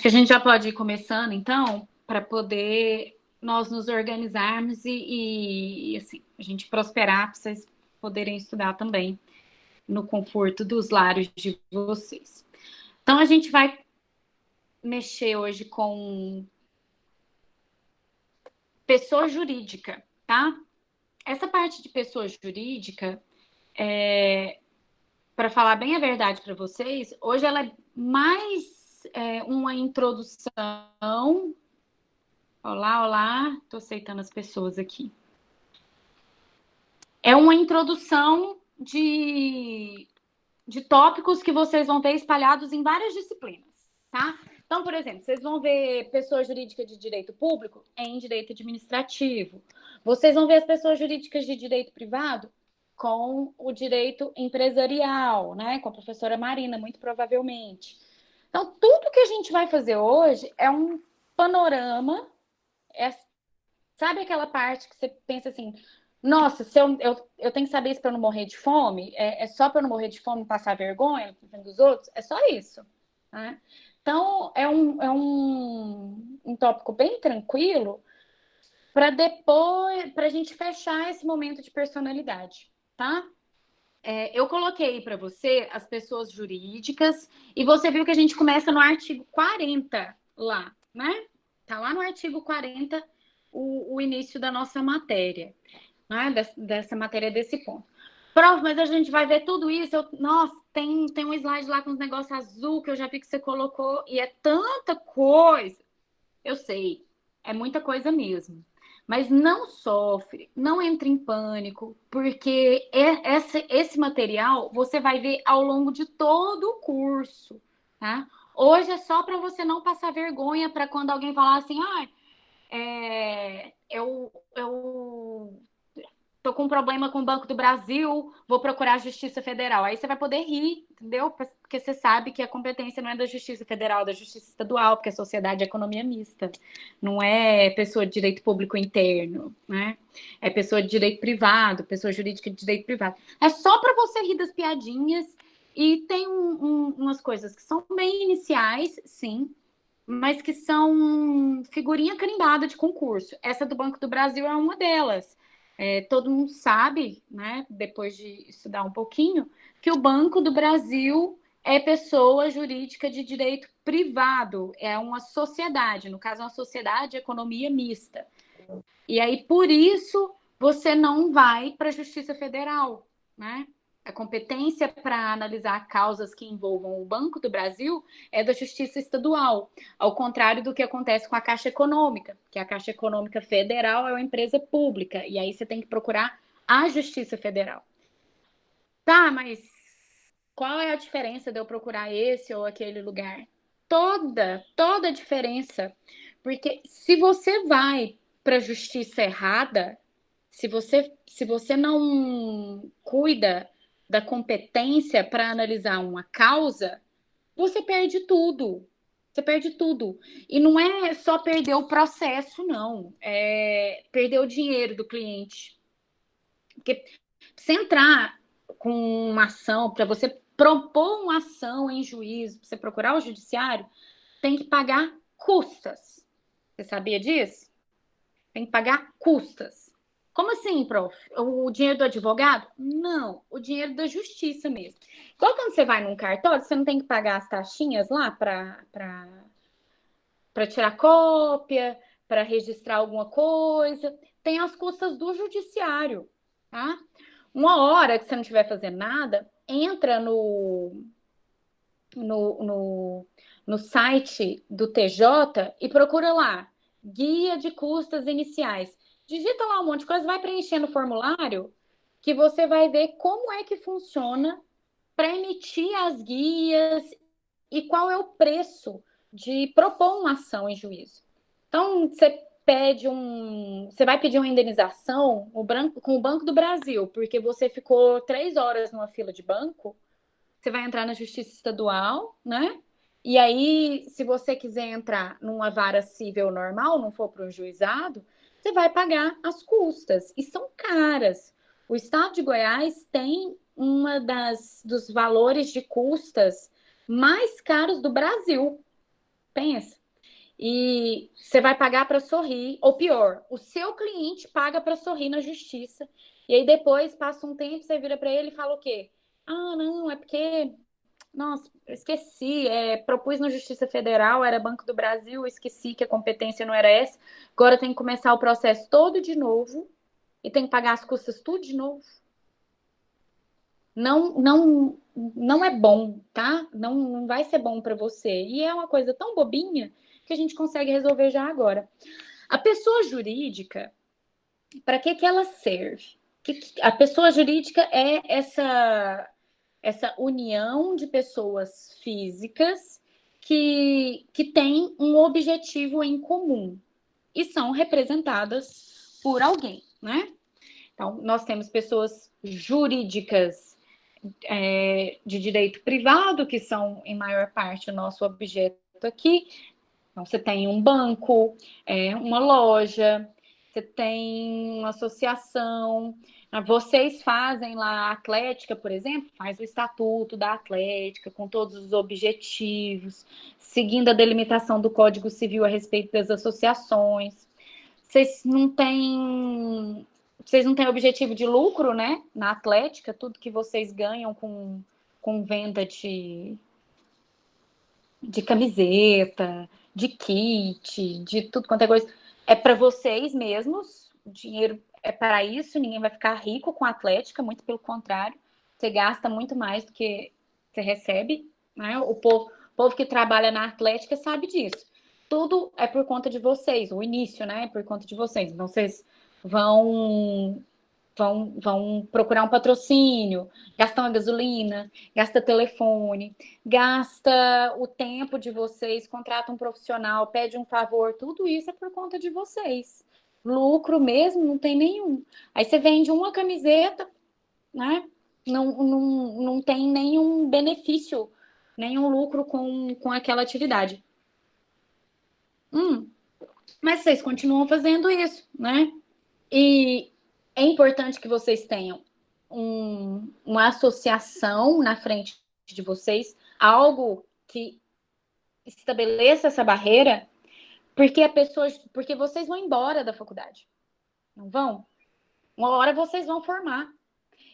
que a gente já pode ir começando, então, para poder nós nos organizarmos e, assim, a gente prosperar para vocês poderem estudar também no conforto dos lares de vocês. Então, a gente vai mexer hoje com pessoa jurídica, tá? Essa parte de pessoa jurídica, para falar bem a verdade para vocês, hoje ela é mais uma introdução. Olá, olá, estou aceitando as pessoas aqui. É uma introdução de tópicos que vocês vão ver espalhados em várias disciplinas, tá? Então, por exemplo, vocês vão ver pessoa jurídica de direito público em direito administrativo. Vocês vão ver as pessoas jurídicas de direito privado com o direito empresarial, né? Com a professora Marina, muito provavelmente. Então, tudo que a gente vai fazer hoje é um panorama. Sabe aquela parte que você pensa assim, nossa, se eu tenho que saber isso para não morrer de fome? É só para não morrer de fome, passar vergonha na frente dos outros? É só isso. Né? Então, um tópico bem tranquilo para depois, para a gente fechar esse momento de personalidade, tá? Eu coloquei para você as pessoas jurídicas e você viu que a gente começa no artigo 40 lá, né? Tá lá no artigo 40 o início da nossa matéria, né? Dessa matéria desse ponto. Prof, mas a gente vai ver tudo isso. Nossa, tem um slide lá com os negócios azul que eu já vi que você colocou e é tanta coisa. Eu sei, é muita coisa mesmo. Mas não sofre, não entre em pânico, porque esse material você vai ver ao longo de todo o curso, tá? Hoje é só para você não passar vergonha para quando alguém falar assim, eu tô com um problema com o Banco do Brasil, vou procurar a Justiça Federal. Aí você vai poder rir, entendeu? Porque você sabe que a competência não é da Justiça Federal, é da Justiça Estadual, porque a sociedade é economia mista. Não é pessoa de direito público interno, né? É pessoa de direito privado, pessoa jurídica de direito privado. É só para você rir das piadinhas. E tem umas coisas que são bem iniciais, sim, mas que são figurinha carimbada de concurso. Essa do Banco do Brasil é uma delas. Todo mundo sabe, né, depois de estudar um pouquinho, que o Banco do Brasil é pessoa jurídica de direito privado, é uma sociedade, no caso, é uma sociedade de economia mista. E aí, por isso, você não vai para a Justiça Federal, né? A competência para analisar causas que envolvam o Banco do Brasil é da Justiça Estadual, ao contrário do que acontece com a Caixa Econômica, que a Caixa Econômica Federal é uma empresa pública, e aí você tem que procurar a Justiça Federal. Tá, mas qual é a diferença de eu procurar esse ou aquele lugar? Toda a diferença. Porque se você vai para a justiça errada, se você não cuida da competência para analisar uma causa, você perde tudo. Você perde tudo. E não é só perder o processo, não. É perder o dinheiro do cliente. Porque você entrar com uma ação, para você propor uma ação em juízo, para você procurar o judiciário, tem que pagar custas. Você sabia disso? Tem que pagar custas. Como assim, prof? O dinheiro do advogado? Não, o dinheiro da justiça mesmo. Igual quando você vai num cartório, você não tem que pagar as taxinhas lá para tirar cópia, para registrar alguma coisa. Tem as custas do judiciário, tá? Uma hora que você não estiver fazendo nada, entra no, no, no site do TJ e procura lá, guia de custas iniciais. Digita lá um monte de coisa, vai preenchendo o formulário que você vai ver como é que funciona para emitir as guias e qual é o preço de propor uma ação em juízo. Então, você vai pedir uma indenização com o Banco do Brasil, porque você ficou 3 horas numa fila de banco, você vai entrar na Justiça Estadual, né? E aí, se você quiser entrar numa vara civil normal, não for para um juizado, você vai pagar as custas. E são caras. O estado de Goiás tem dos valores de custas mais caros do Brasil. Pensa. E você vai pagar para sorrir, ou pior, o seu cliente paga para sorrir na justiça. E aí depois passa um tempo, você vira para ele e fala o quê? Ah, não, é porque, nossa, eu esqueci, propus na Justiça Federal, era Banco do Brasil, eu esqueci que a competência não era essa. Agora tem que começar o processo todo de novo e tem que pagar as custas tudo de novo. Não é bom, tá? Não vai ser bom para você. E é uma coisa tão bobinha que a gente consegue resolver já agora. A pessoa jurídica, para que ela serve? A pessoa jurídica é essa união de pessoas físicas que têm um objetivo em comum e são representadas por alguém, né? Então, nós temos pessoas jurídicas de direito privado, que são, em maior parte, o nosso objeto aqui. Então, você tem um banco, uma loja, você tem uma associação. Vocês fazem lá a Atlética, por exemplo, faz o estatuto da Atlética, com todos os objetivos, seguindo a delimitação do Código Civil a respeito das associações. Vocês não têm objetivo de lucro, né? Na Atlética, tudo que vocês ganham com venda de camiseta, de kit, de tudo quanto é coisa, é para vocês mesmos. O dinheiro é para isso, ninguém vai ficar rico com a Atlética, muito pelo contrário. Você gasta muito mais do que você recebe, né? O povo que trabalha na Atlética sabe disso. Tudo é por conta de vocês, o início, né? É por conta de vocês. Então, vocês vão vão procurar um patrocínio, gasta uma gasolina, gasta telefone, gasta o tempo de vocês, contrata um profissional, pede um favor, tudo isso é por conta de vocês. Lucro mesmo não tem nenhum. Aí você vende uma camiseta, né? Não tem nenhum benefício, nenhum lucro com aquela atividade. Mas vocês continuam fazendo isso, né? E é importante que vocês tenham uma associação na frente de vocês, algo que estabeleça essa barreira, porque vocês vão embora da faculdade, não vão? Uma hora vocês vão formar.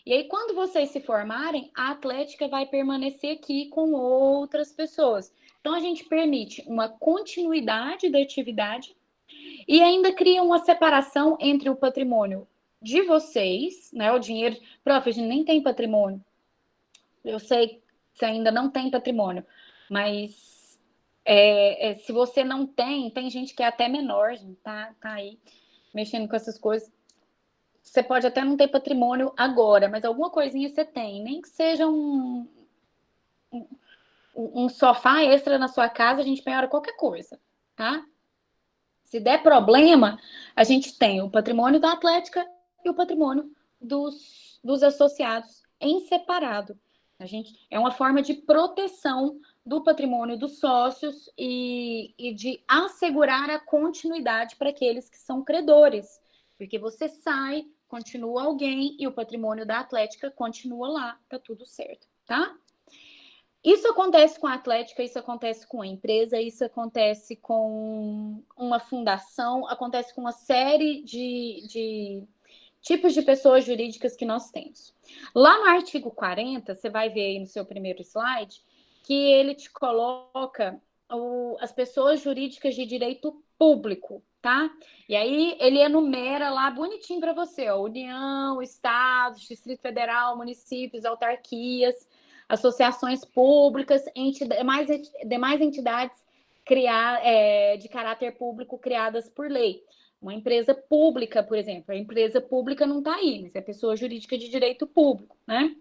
E aí, quando vocês se formarem, a Atlética vai permanecer aqui com outras pessoas. Então, a gente permite uma continuidade da atividade e ainda cria uma separação entre o patrimônio de vocês, né? O dinheiro. Prof, a gente nem tem patrimônio. Eu sei que você ainda não tem patrimônio, mas se você não tem gente que é até menor, tá aí mexendo com essas coisas. Você pode até não ter patrimônio agora, mas alguma coisinha você tem, nem que seja um sofá extra na sua casa, a gente penhora qualquer coisa, tá? Se der problema, a gente tem o patrimônio da Atlética e o patrimônio dos associados em separado. A gente é uma forma de proteção do patrimônio dos sócios e de assegurar a continuidade para aqueles que são credores. Porque você sai, continua alguém e o patrimônio da Atlética continua lá, tá tudo certo, tá? Isso acontece com a Atlética, isso acontece com a empresa, isso acontece com uma fundação, acontece com uma série de tipos de pessoas jurídicas que nós temos. Lá no artigo 40, você vai ver aí no seu primeiro slide, que ele te coloca as pessoas jurídicas de direito público, tá? E aí ele enumera lá bonitinho para você, ó, União, Estados, Distrito Federal, municípios, autarquias, associações públicas, demais entidades de caráter público criadas por lei. Uma empresa pública, por exemplo. A empresa pública não está aí, mas é pessoa jurídica de direito público, né?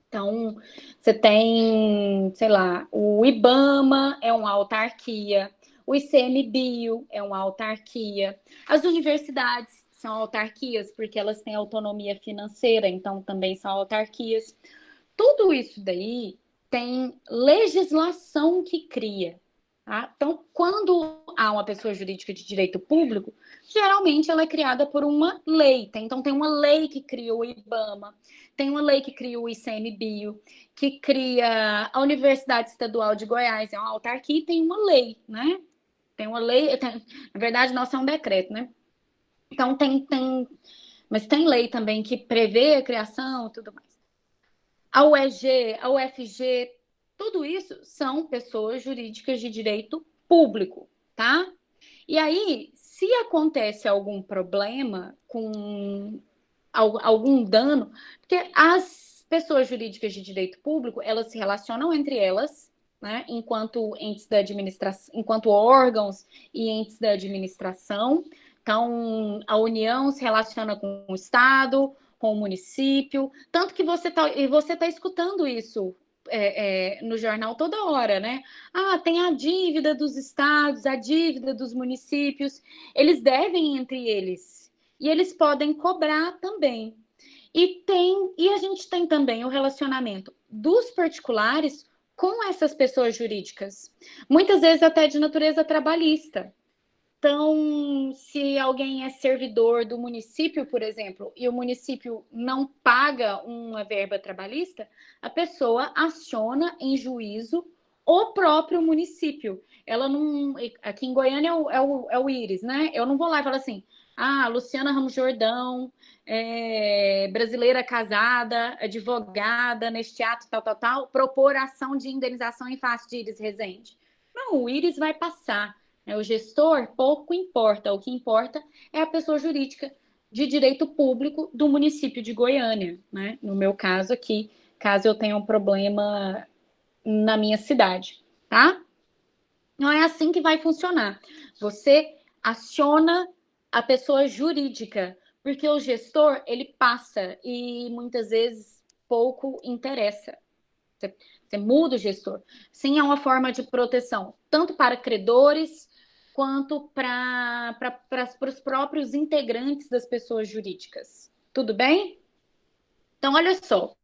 Então, você tem, sei lá, o IBAMA é uma autarquia, o ICMBio é uma autarquia, as universidades são autarquias porque elas têm autonomia financeira, então também são autarquias. Tudo isso daí tem legislação que cria. Tá? Então, quando há uma pessoa jurídica de direito público, geralmente ela é criada por uma lei. Tá? Então, tem uma lei que cria o IBAMA, tem uma lei que cria o ICMBio, que cria a Universidade Estadual de Goiás, é uma autarquia, e tem uma lei, né? Tem uma lei, na verdade, nossa, é um decreto, né? Então, mas tem lei também que prevê a criação e tudo mais. A UEG, a UFG, tudo isso são pessoas jurídicas de direito público, tá? E aí, se acontece algum problema com algum dano, porque as pessoas jurídicas de direito público, elas se relacionam entre elas, né, enquanto entes da administração, enquanto órgãos e entes da administração. Então, a União se relaciona com o Estado, com o município, tanto que você tá escutando isso no jornal toda hora, né? Ah, tem a dívida dos estados, a dívida dos municípios, eles devem entre eles e eles podem cobrar também. E a gente tem também o relacionamento dos particulares com essas pessoas jurídicas, muitas vezes até de natureza trabalhista. Então, se alguém é servidor do município, por exemplo, e o município não paga uma verba trabalhista, a pessoa aciona em juízo o próprio município. Ela não. Aqui em Goiânia é o Íris, né? Eu não vou lá e falo assim: ah, Luciana Ramos Jordão, brasileira casada, advogada, neste ato, tal, tal, tal, propor ação de indenização em face de Íris Rezende. Não, o Íris vai passar. O gestor pouco importa, o que importa é a pessoa jurídica de direito público do município de Goiânia, né? No meu caso aqui, caso eu tenha um problema na minha cidade, tá? Não é assim que vai funcionar. Você aciona a pessoa jurídica, porque o gestor, ele passa e muitas vezes pouco interessa. Você muda o gestor. Sim, é uma forma de proteção, tanto para credores quanto para os próprios integrantes das pessoas jurídicas. Tudo bem? Então, olha só.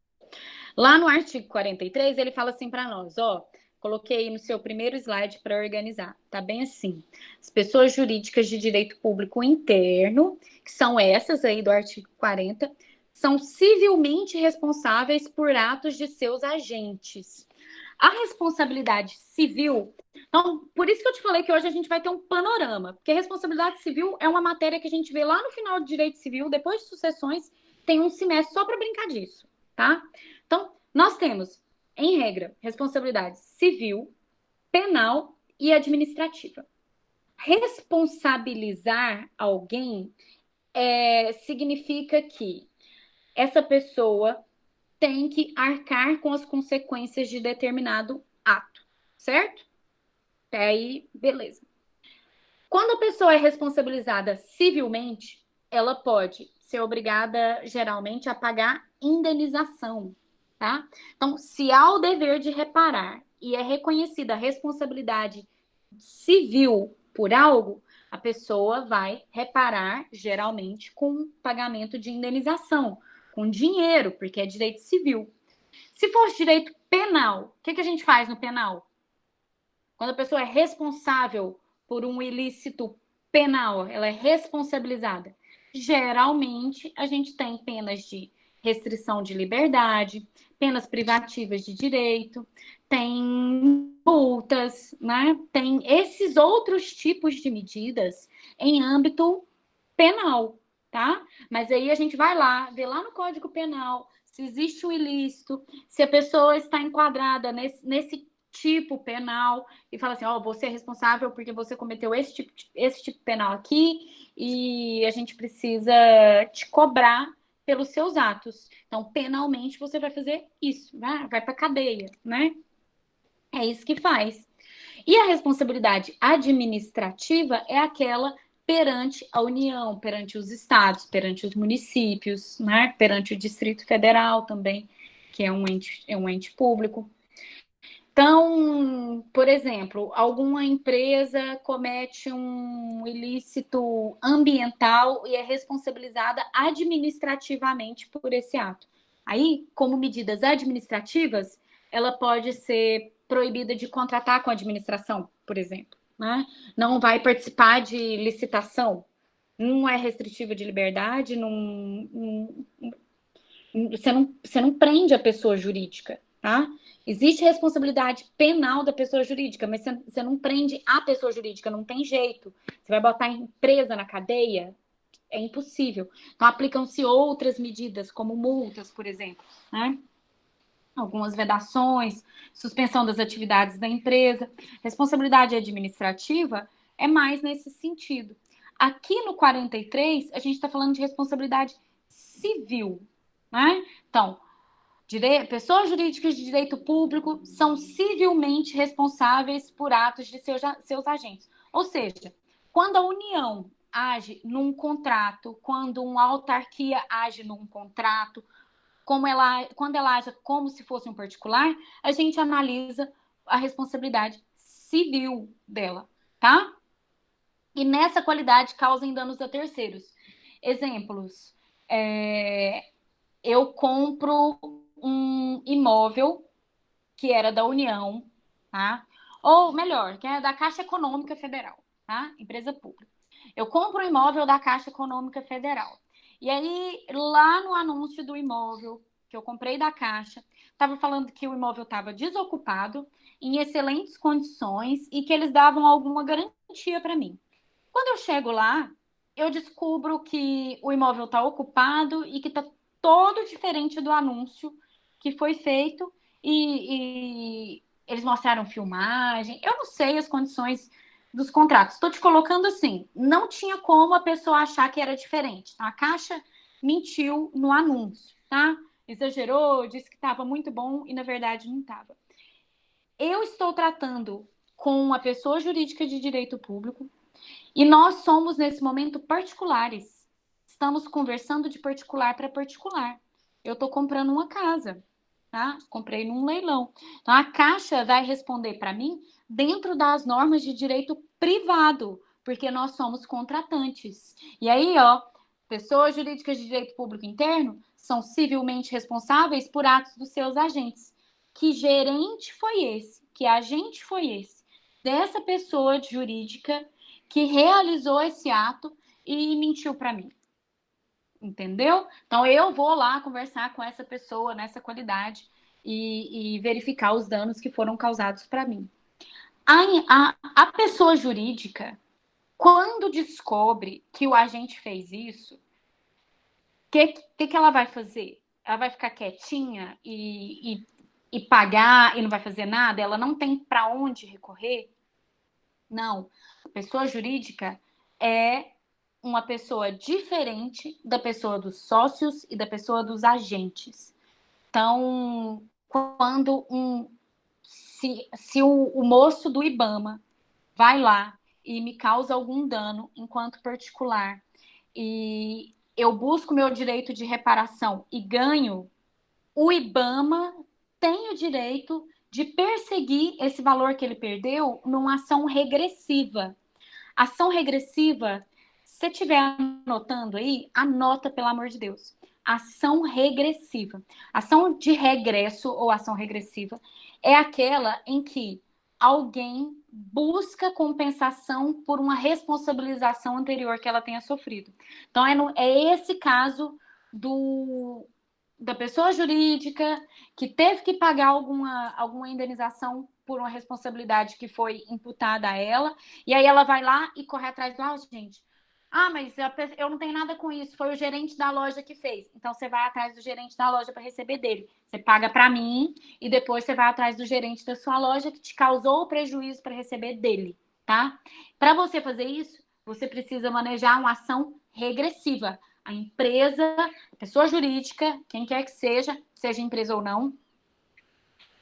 Lá no artigo 43, ele fala assim para nós, ó, coloquei no seu primeiro slide para organizar. Tá bem assim. As pessoas jurídicas de direito público interno, que são essas aí do artigo 40, são civilmente responsáveis por atos de seus agentes. A responsabilidade civil, então, por isso que eu te falei que hoje a gente vai ter um panorama, porque a responsabilidade civil é uma matéria que a gente vê lá no final do direito civil, depois de sucessões, tem um semestre só para brincar disso, tá? Então, nós temos, em regra, responsabilidade civil, penal e administrativa. Responsabilizar alguém significa que essa pessoa tem que arcar com as consequências de determinado ato, certo? Até aí, beleza. Quando a pessoa é responsabilizada civilmente, ela pode ser obrigada, geralmente, a pagar indenização, tá? Então, se há o dever de reparar e é reconhecida a responsabilidade civil por algo, a pessoa vai reparar, geralmente, com pagamento de indenização, com dinheiro, porque é direito civil. Se for direito penal, o que a gente faz no penal? Quando a pessoa é responsável por um ilícito penal, ela é responsabilizada. Geralmente, a gente tem penas de restrição de liberdade, penas privativas de direito, tem multas, né? Tem esses outros tipos de medidas em âmbito penal, tá? Mas aí a gente vai lá, vê lá no Código Penal se existe um ilícito, se a pessoa está enquadrada nesse tipo penal e fala assim, ó, você é responsável porque você cometeu esse tipo penal aqui e a gente precisa te cobrar pelos seus atos. Então, penalmente, você vai fazer isso, vai para cadeia, né? É isso que faz. E a responsabilidade administrativa é aquela perante a União, perante os estados, perante os municípios, né? Perante o Distrito Federal também, que é um ente público. Então, por exemplo, alguma empresa comete um ilícito ambiental e é responsabilizada administrativamente por esse ato. Aí, como medidas administrativas, ela pode ser proibida de contratar com a administração, por exemplo, né? Não vai participar de licitação, não é restritiva de liberdade, você não prende a pessoa jurídica, tá? Existe responsabilidade penal da pessoa jurídica, mas você não prende a pessoa jurídica, não tem jeito. Você vai botar a empresa na cadeia? É impossível. Então, aplicam-se outras medidas, como multas, por exemplo, né? Algumas vedações, suspensão das atividades da empresa. Responsabilidade administrativa é mais nesse sentido. Aqui no 43, a gente está falando de responsabilidade civil, né? Então, pessoas jurídicas de direito público são civilmente responsáveis por atos de seus agentes. Ou seja, quando a União age num contrato, quando uma autarquia age num contrato, quando ela age como se fosse um particular, a gente analisa a responsabilidade civil dela, tá? E nessa qualidade causam danos a terceiros. Exemplos: eu compro um imóvel que era da União, tá? Ou melhor, que é da Caixa Econômica Federal, tá? Empresa pública. Eu compro um imóvel da Caixa Econômica Federal. E aí, lá no anúncio do imóvel que eu comprei da Caixa, estava falando que o imóvel estava desocupado, em excelentes condições e que eles davam alguma garantia para mim. Quando eu chego lá, eu descubro que o imóvel está ocupado e que está todo diferente do anúncio que foi feito e eles mostraram filmagem. Eu não sei as condições dos contratos. Estou te colocando assim, não tinha como a pessoa achar que era diferente. Então, a Caixa mentiu no anúncio, tá? Exagerou, disse que estava muito bom e na verdade não estava. Eu estou tratando com uma pessoa jurídica de direito público e nós somos, nesse momento, particulares. Estamos conversando de particular para particular. Eu estou comprando uma casa, tá? Comprei num leilão. Então, a Caixa vai responder para mim dentro das normas de direito privado, porque nós somos contratantes. E aí, ó, pessoas jurídicas de direito público interno são civilmente responsáveis por atos dos seus agentes. Que gerente foi esse? Que agente foi esse? Dessa pessoa jurídica que realizou esse ato e mentiu para mim. Entendeu? Então eu vou lá conversar com essa pessoa nessa qualidade e verificar os danos que foram causados para mim. A pessoa jurídica, quando descobre que o agente fez isso, o que ela vai fazer? Ela vai ficar quietinha e pagar e não vai fazer nada? Ela não tem para onde recorrer? Não. A pessoa jurídica é uma pessoa diferente da pessoa dos sócios e da pessoa dos agentes. Então, quando se o moço do IBAMA vai lá e me causa algum dano enquanto particular e eu busco meu direito de reparação e ganho, o IBAMA tem o direito de perseguir esse valor que ele perdeu numa ação regressiva. Ação regressiva, se você estiver anotando aí, anota, pelo amor de Deus. Ação regressiva. Ação de regresso ou ação regressiva é aquela em que alguém busca compensação por uma responsabilização anterior que ela tenha sofrido. Então, é esse caso da pessoa jurídica que teve que pagar alguma indenização por uma responsabilidade que foi imputada a ela, e aí ela vai lá e corre atrás do gente. Ah, mas eu não tenho nada com isso, foi o gerente da loja que fez. Então você vai atrás do gerente da loja para receber dele. Você paga para mim e depois você vai atrás do gerente da sua loja que te causou o prejuízo para receber dele, tá? Para você fazer isso, você precisa manejar uma ação regressiva. A empresa, a pessoa jurídica, quem quer que seja empresa ou não,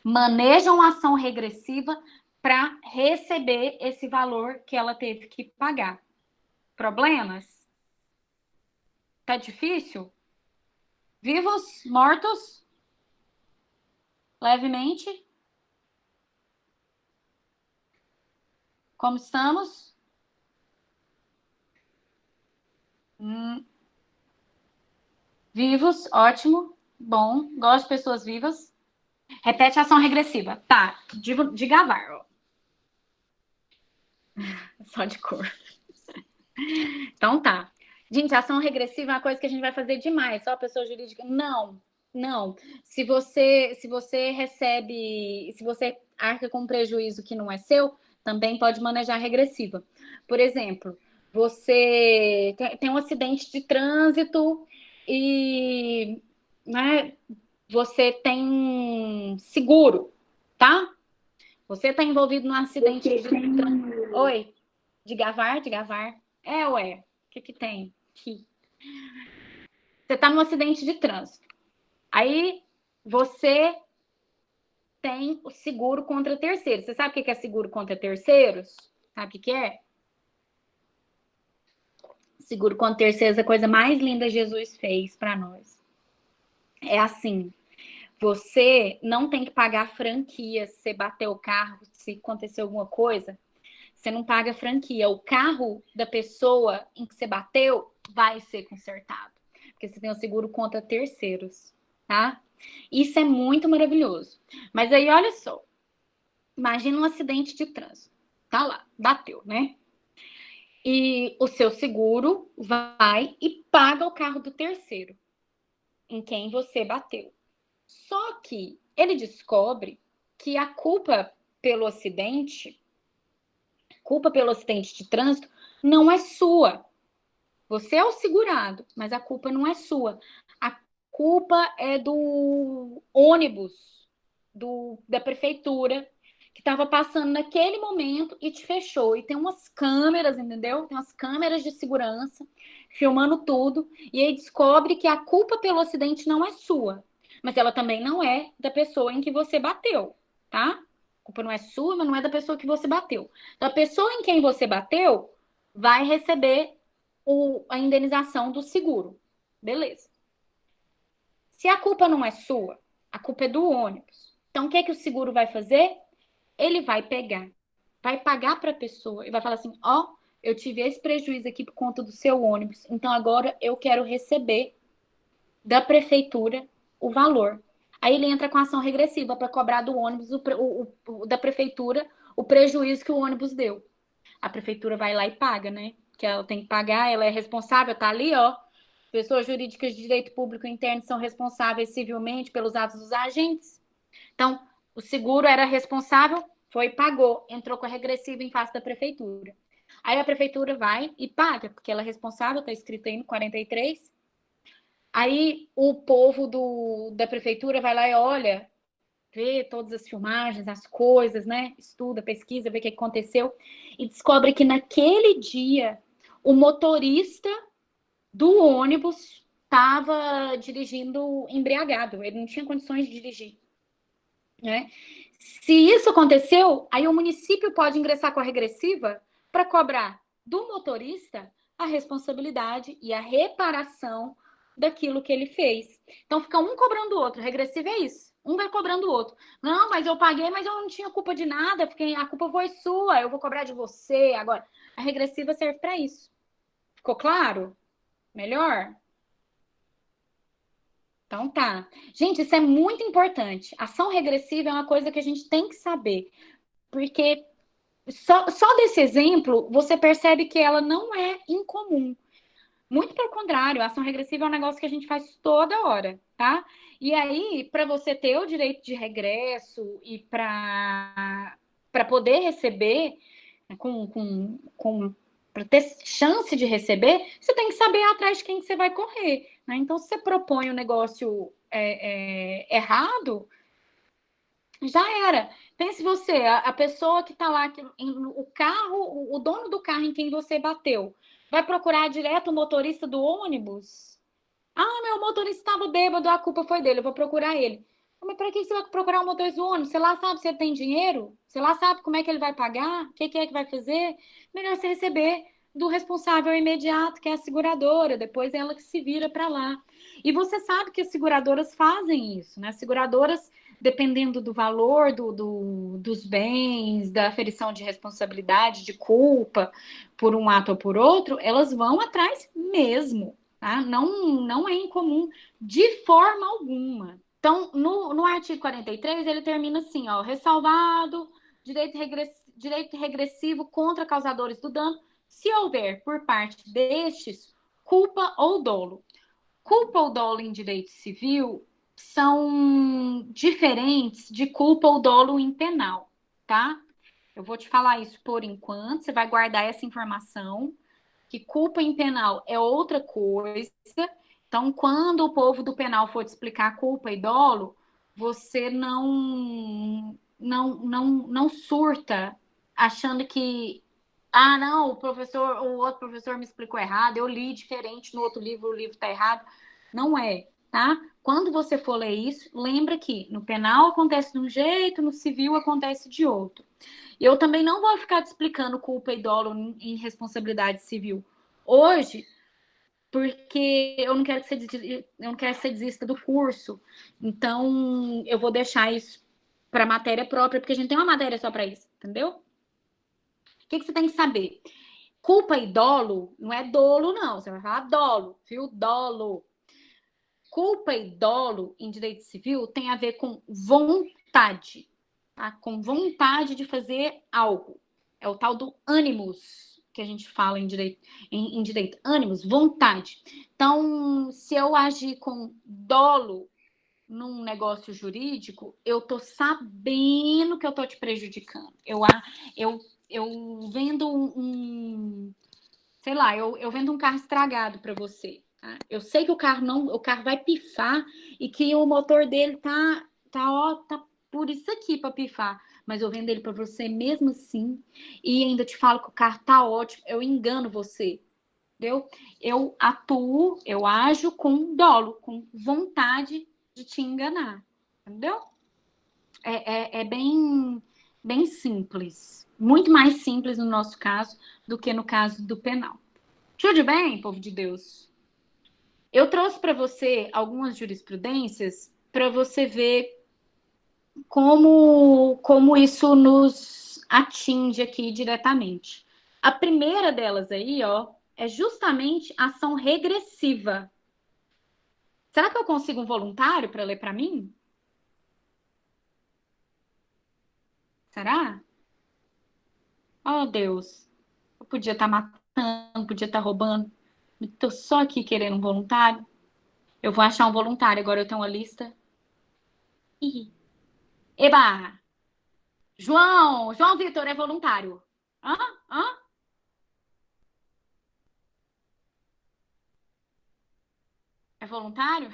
maneja uma ação regressiva para receber esse valor que ela teve que pagar. Problemas? Tá difícil? Vivos? Mortos? Levemente? Como estamos? Vivos? Ótimo. Bom. Gosto de pessoas vivas. Repete a ação regressiva. Tá, de Gavar, ó. Só de cor. Então tá. Gente, ação regressiva é uma coisa que a gente vai fazer demais. Só a pessoa jurídica. Não, não. Se você recebe, se você arca com um prejuízo que não é seu, também pode manejar regressiva. Por exemplo, você tem um acidente de trânsito e, né, você tem seguro, tá? Você está envolvido num acidente de trânsito. Oi, de Gavar, de Gavar. É, ué. O que que tem? Aqui. Você está num acidente de trânsito. Aí você tem o seguro contra terceiros. Você sabe o que é seguro contra terceiros? Sabe o que é? Seguro contra terceiros é a coisa mais linda que Jesus fez para nós. É assim, você não tem que pagar franquia se você bater o carro, se acontecer alguma coisa. Você não paga franquia. O carro da pessoa em que você bateu vai ser consertado. Porque você tem o seguro contra terceiros, tá? Isso é muito maravilhoso. Mas aí, olha só. Imagina um acidente de trânsito. Tá lá, bateu, né? E o seu seguro vai e paga o carro do terceiro em quem você bateu. Só que ele descobre que a culpa pelo acidente de trânsito não é sua. Você é o segurado, mas a culpa não é sua. A culpa é do ônibus da prefeitura que estava passando naquele momento e te fechou. E tem umas câmeras, entendeu? Tem umas câmeras de segurança filmando tudo. E aí descobre que a culpa pelo acidente não é sua, mas ela também não é da pessoa em que você bateu, tá? A culpa não é sua, mas não é da pessoa que você bateu. Então, a pessoa em quem você bateu vai receber a indenização do seguro. Beleza. Se a culpa não é sua, a culpa é do ônibus. Então, o que é que o seguro vai fazer? Ele vai pegar, vai pagar para a pessoa e vai falar assim: ó, eu tive esse prejuízo aqui por conta do seu ônibus, então agora eu quero receber da prefeitura o valor. Aí ele entra com ação regressiva para cobrar do ônibus, da prefeitura, o prejuízo que o ônibus deu. A prefeitura vai lá e paga, né? Que ela tem que pagar, ela é responsável, tá ali, ó. Pessoas jurídicas de direito público interno são responsáveis civilmente pelos atos dos agentes. Então, o seguro era responsável, foi e pagou, entrou com a regressiva em face da prefeitura. Aí a prefeitura vai e paga, porque ela é responsável, tá escrito aí no 43. Aí o povo da prefeitura vai lá e olha, vê todas as filmagens, as coisas, né? Estuda, pesquisa, vê o que aconteceu e descobre que naquele dia o motorista do ônibus estava dirigindo embriagado, ele não tinha condições de dirigir, né? Se isso aconteceu, aí o município pode ingressar com a regressiva para cobrar do motorista a responsabilidade e a reparação daquilo que ele fez. Então fica um cobrando o outro. Regressiva é isso. Um vai cobrando o outro. Não, mas eu paguei, mas eu não tinha culpa de nada, porque a culpa foi sua, eu vou cobrar de você. Agora, a regressiva serve para isso. Ficou claro? Melhor? Então tá. Gente, isso é muito importante. Ação regressiva é uma coisa que a gente tem que saber. Porque só desse exemplo, você percebe que ela não é incomum. Muito pelo contrário, a ação regressiva é um negócio que a gente faz toda hora, tá? E aí, para você ter o direito de regresso e para poder receber, né, para ter chance de receber, você tem que saber atrás de quem que você vai correr, né? Então, se você propõe um negócio errado, já era. Pense você, a pessoa que está lá, o carro, o dono do carro em quem você bateu, vai procurar direto o motorista do ônibus? Ah, meu motorista estava bêbado, a culpa foi dele, eu vou procurar ele. Mas para que você vai procurar o motorista do ônibus? Você lá sabe se ele tem dinheiro? Você lá sabe como é que ele vai pagar? O que é que vai fazer? Melhor você receber do responsável imediato, que é a seguradora, depois ela que se vira para lá. E você sabe que as seguradoras fazem isso, né? As seguradoras, dependendo do valor dos bens, da aferição de responsabilidade, de culpa, por um ato ou por outro, elas vão atrás mesmo, tá? Não é incomum de forma alguma. Então, no artigo 43, ele termina assim, ó, ressalvado direito regressivo contra causadores do dano, se houver por parte destes culpa ou dolo. Culpa ou dolo em direito civil são diferentes de culpa ou dolo em penal, tá? Eu vou te falar isso por enquanto, você vai guardar essa informação, que culpa em penal é outra coisa. Então, quando o povo do penal for te explicar culpa e dolo, você não surta achando que não, o outro professor me explicou errado, eu li diferente no outro livro, o livro está errado. Não é, tá? Quando você for ler isso, lembra que no penal acontece de um jeito, no civil acontece de outro. Eu também não vou ficar te explicando culpa e dolo em responsabilidade civil hoje, porque eu não quero que você desista do curso. Então, eu vou deixar isso para matéria própria, porque a gente tem uma matéria só para isso, entendeu? O que você tem que saber? Culpa e dolo não é dolo, não. Você vai falar dolo, viu? Dolo. Culpa e dolo em direito civil tem a ver com vontade, tá? Com vontade de fazer algo. É o tal do ânimos que a gente fala em direito, em direito. Ânimos, vontade. Então, se eu agir com dolo num negócio jurídico, eu tô sabendo que eu tô te prejudicando. Eu vendo sei lá, eu vendo um carro estragado para você. Tá? Eu sei que o carro vai pifar e que o motor dele tá por isso aqui para pifar. Mas eu vendo ele para você mesmo assim e ainda te falo que o carro tá ótimo. Eu engano você, entendeu? Eu ajo com dolo, com vontade de te enganar, entendeu? É bem simples. Muito mais simples no nosso caso do que no caso do penal. Tudo bem, povo de Deus? Eu trouxe para você algumas jurisprudências para você ver como isso nos atinge aqui diretamente. A primeira delas aí, ó, é justamente ação regressiva. Será que eu consigo um voluntário para ler para mim? Será? Oh, Deus. Eu podia estar matando, podia estar roubando. Estou só aqui querendo um voluntário. Eu vou achar um voluntário, agora eu tenho uma lista. Ih. Eba! João Vitor é voluntário. Hã? Hã? É voluntário?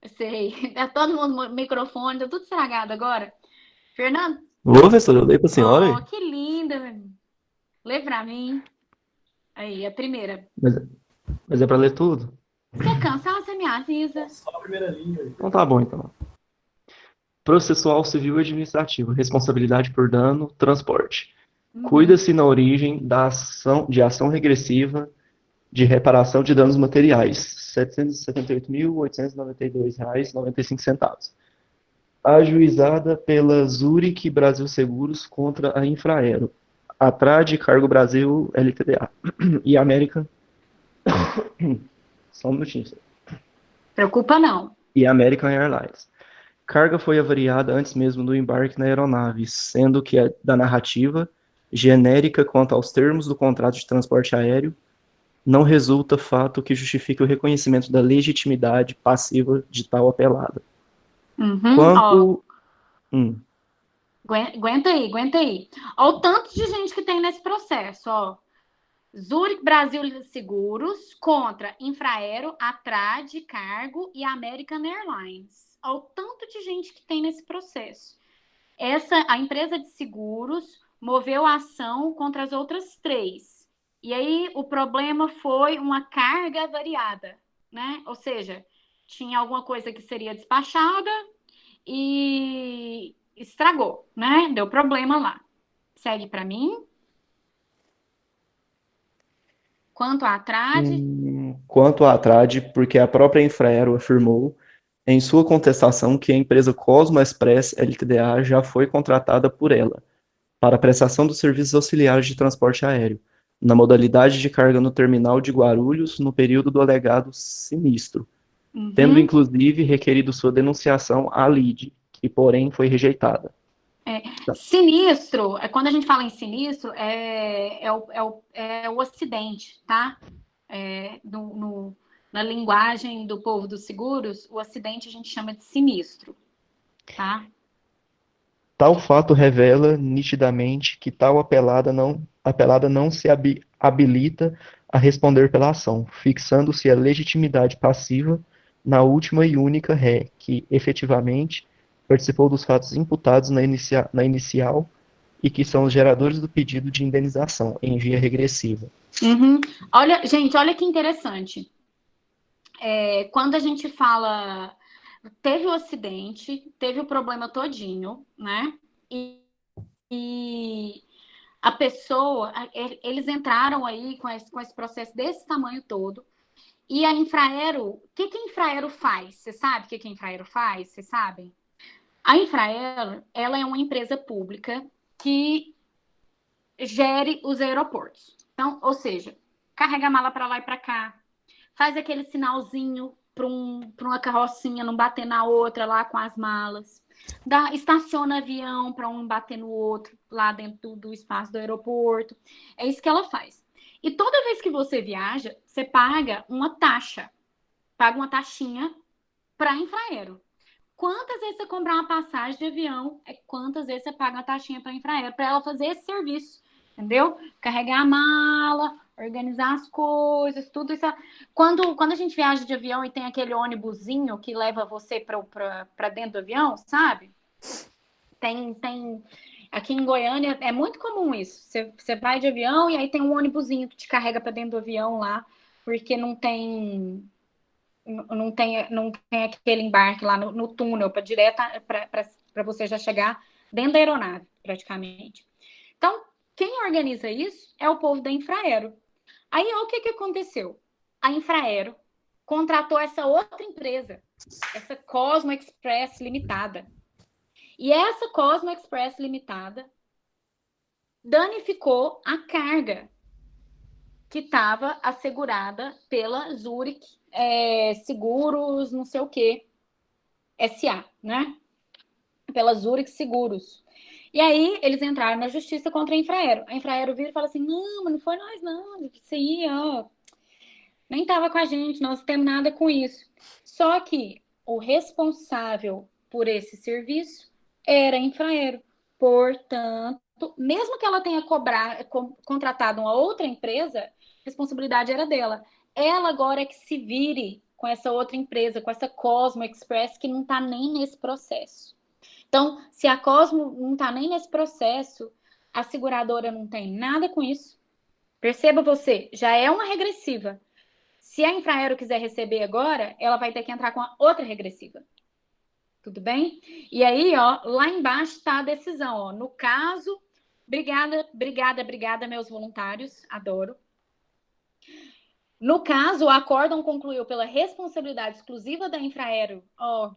Eu sei. Tá todo mundo no microfone, tá tudo estragado agora. Fernando? Ô, professor, eu dei pra senhora Oh, aí. que linda. Lê pra mim. Aí, a primeira. Mas, mas é pra ler tudo? Se é cansar, você me avisa. Então tá bom, então. Processual civil e administrativo. Responsabilidade por dano, transporte. Uhum. Cuida-se na origem de ação regressiva de reparação de danos materiais. R$ 778.892,95. Ajuizada pela Zurich Brasil Seguros contra a Infraero. Atrade Cargo Brasil LTDA. E América. Só um minutinho. Preocupa não. E American Airlines. Carga foi avariada antes mesmo do embarque na aeronave, sendo que é da narrativa, genérica quanto aos termos do contrato de transporte aéreo, não resulta fato que justifique o reconhecimento da legitimidade passiva de tal apelada. Uhum. Ó, Quanto. Hum, aguenta aí, aguenta aí. Ó, o tanto de gente que tem nesse processo, ó. Zurich Brasil Seguros contra Infraero, Atrade Cargo e American Airlines. Olha o tanto de gente que tem nesse processo. A empresa de seguros moveu a ação contra as outras três. E aí o problema foi uma carga variada, né? Ou seja, tinha alguma coisa que seria despachada e estragou, né? Deu problema lá. Segue para mim. Quanto à Atrade, quanto à Atrade, porque a própria Infraero afirmou em sua contestação que a empresa Cosmo Express LTDA já foi contratada por ela para a prestação dos serviços auxiliares de transporte aéreo, na modalidade de carga no terminal de Guarulhos, no período do alegado sinistro. tendo Uhum. inclusive requerido sua denunciação à lide, que porém foi rejeitada. Sinistro, quando a gente fala em sinistro, é o acidente, tá? Na linguagem do povo dos seguros, o acidente a gente chama de sinistro, tá? Tal fato revela nitidamente que tal apelada não se habilita a responder pela ação, fixando-se a legitimidade passiva na última e única ré, que, efetivamente, participou dos fatos imputados na inicial e que são os geradores do pedido de indenização, em via regressiva. Uhum. Olha, gente, olha que interessante. Quando a gente fala, teve o acidente, teve o problema todinho, né? E a pessoa, eles entraram aí com esse processo desse tamanho todo. E a Infraero, o que que a Infraero faz? Você sabe o que que a Infraero faz? Vocês sabem? A Infraero, ela é uma empresa pública que gere os aeroportos. Então, ou seja, carrega a mala para lá e para cá, faz aquele sinalzinho para uma carrocinha não bater na outra lá com as malas, estaciona avião para um bater no outro lá dentro do espaço do aeroporto. É isso que ela faz. E toda vez que você viaja, você paga uma taxinha para Infraero. Quantas vezes você comprar uma passagem de avião, quantas vezes você paga uma taxinha para Infraero para ela fazer esse serviço, entendeu? Carregar a mala, organizar as coisas, tudo isso. Quando a gente viaja de avião e tem aquele ônibusinho que leva você para dentro do avião, sabe? Tem. Aqui em Goiânia é muito comum isso. Você vai de avião e aí tem um ônibusinho que te carrega para dentro do avião lá, porque não tem aquele embarque lá no túnel para direto para você já chegar dentro da aeronave, praticamente. Então, quem organiza isso é o povo da Infraero. Aí, olha o que aconteceu. A Infraero contratou essa outra empresa, essa Cosmo Express Limitada. E essa Cosmo Express Limitada danificou a carga que estava assegurada pela Zurich Seguros, não sei o que, SA, né? Pela Zurich Seguros. E aí eles entraram na justiça contra a Infraero. A Infraero vira e fala assim: não, mas não foi nós, não. Isso aí, ó, nem estava com a gente, nós não temos nada com isso. Só que o responsável por esse serviço era a Infraero. Portanto, mesmo que ela tenha contratado uma outra empresa, a responsabilidade era dela. Ela agora é que se vire com essa outra empresa, com essa Cosmo Express, que não está nem nesse processo. Então, se a Cosmo não está nem nesse processo, a seguradora não tem nada com isso. Perceba você, já é uma regressiva. Se a Infraero quiser receber agora, ela vai ter que entrar com a outra regressiva. Tudo bem? E aí, ó, lá embaixo está a decisão, ó. No caso, obrigada, meus voluntários, adoro. No caso, o acórdão concluiu pela responsabilidade exclusiva da Infraero, ó,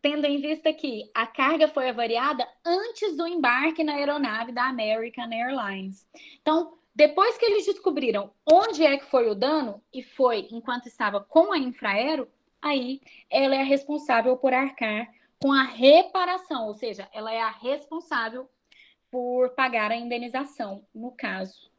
tendo em vista que a carga foi avariada antes do embarque na aeronave da American Airlines. Então, depois que eles descobriram onde é que foi o dano, e foi enquanto estava com a Infraero, aí ela é a responsável por arcar com a reparação, ou seja, ela é a responsável por pagar a indenização, no caso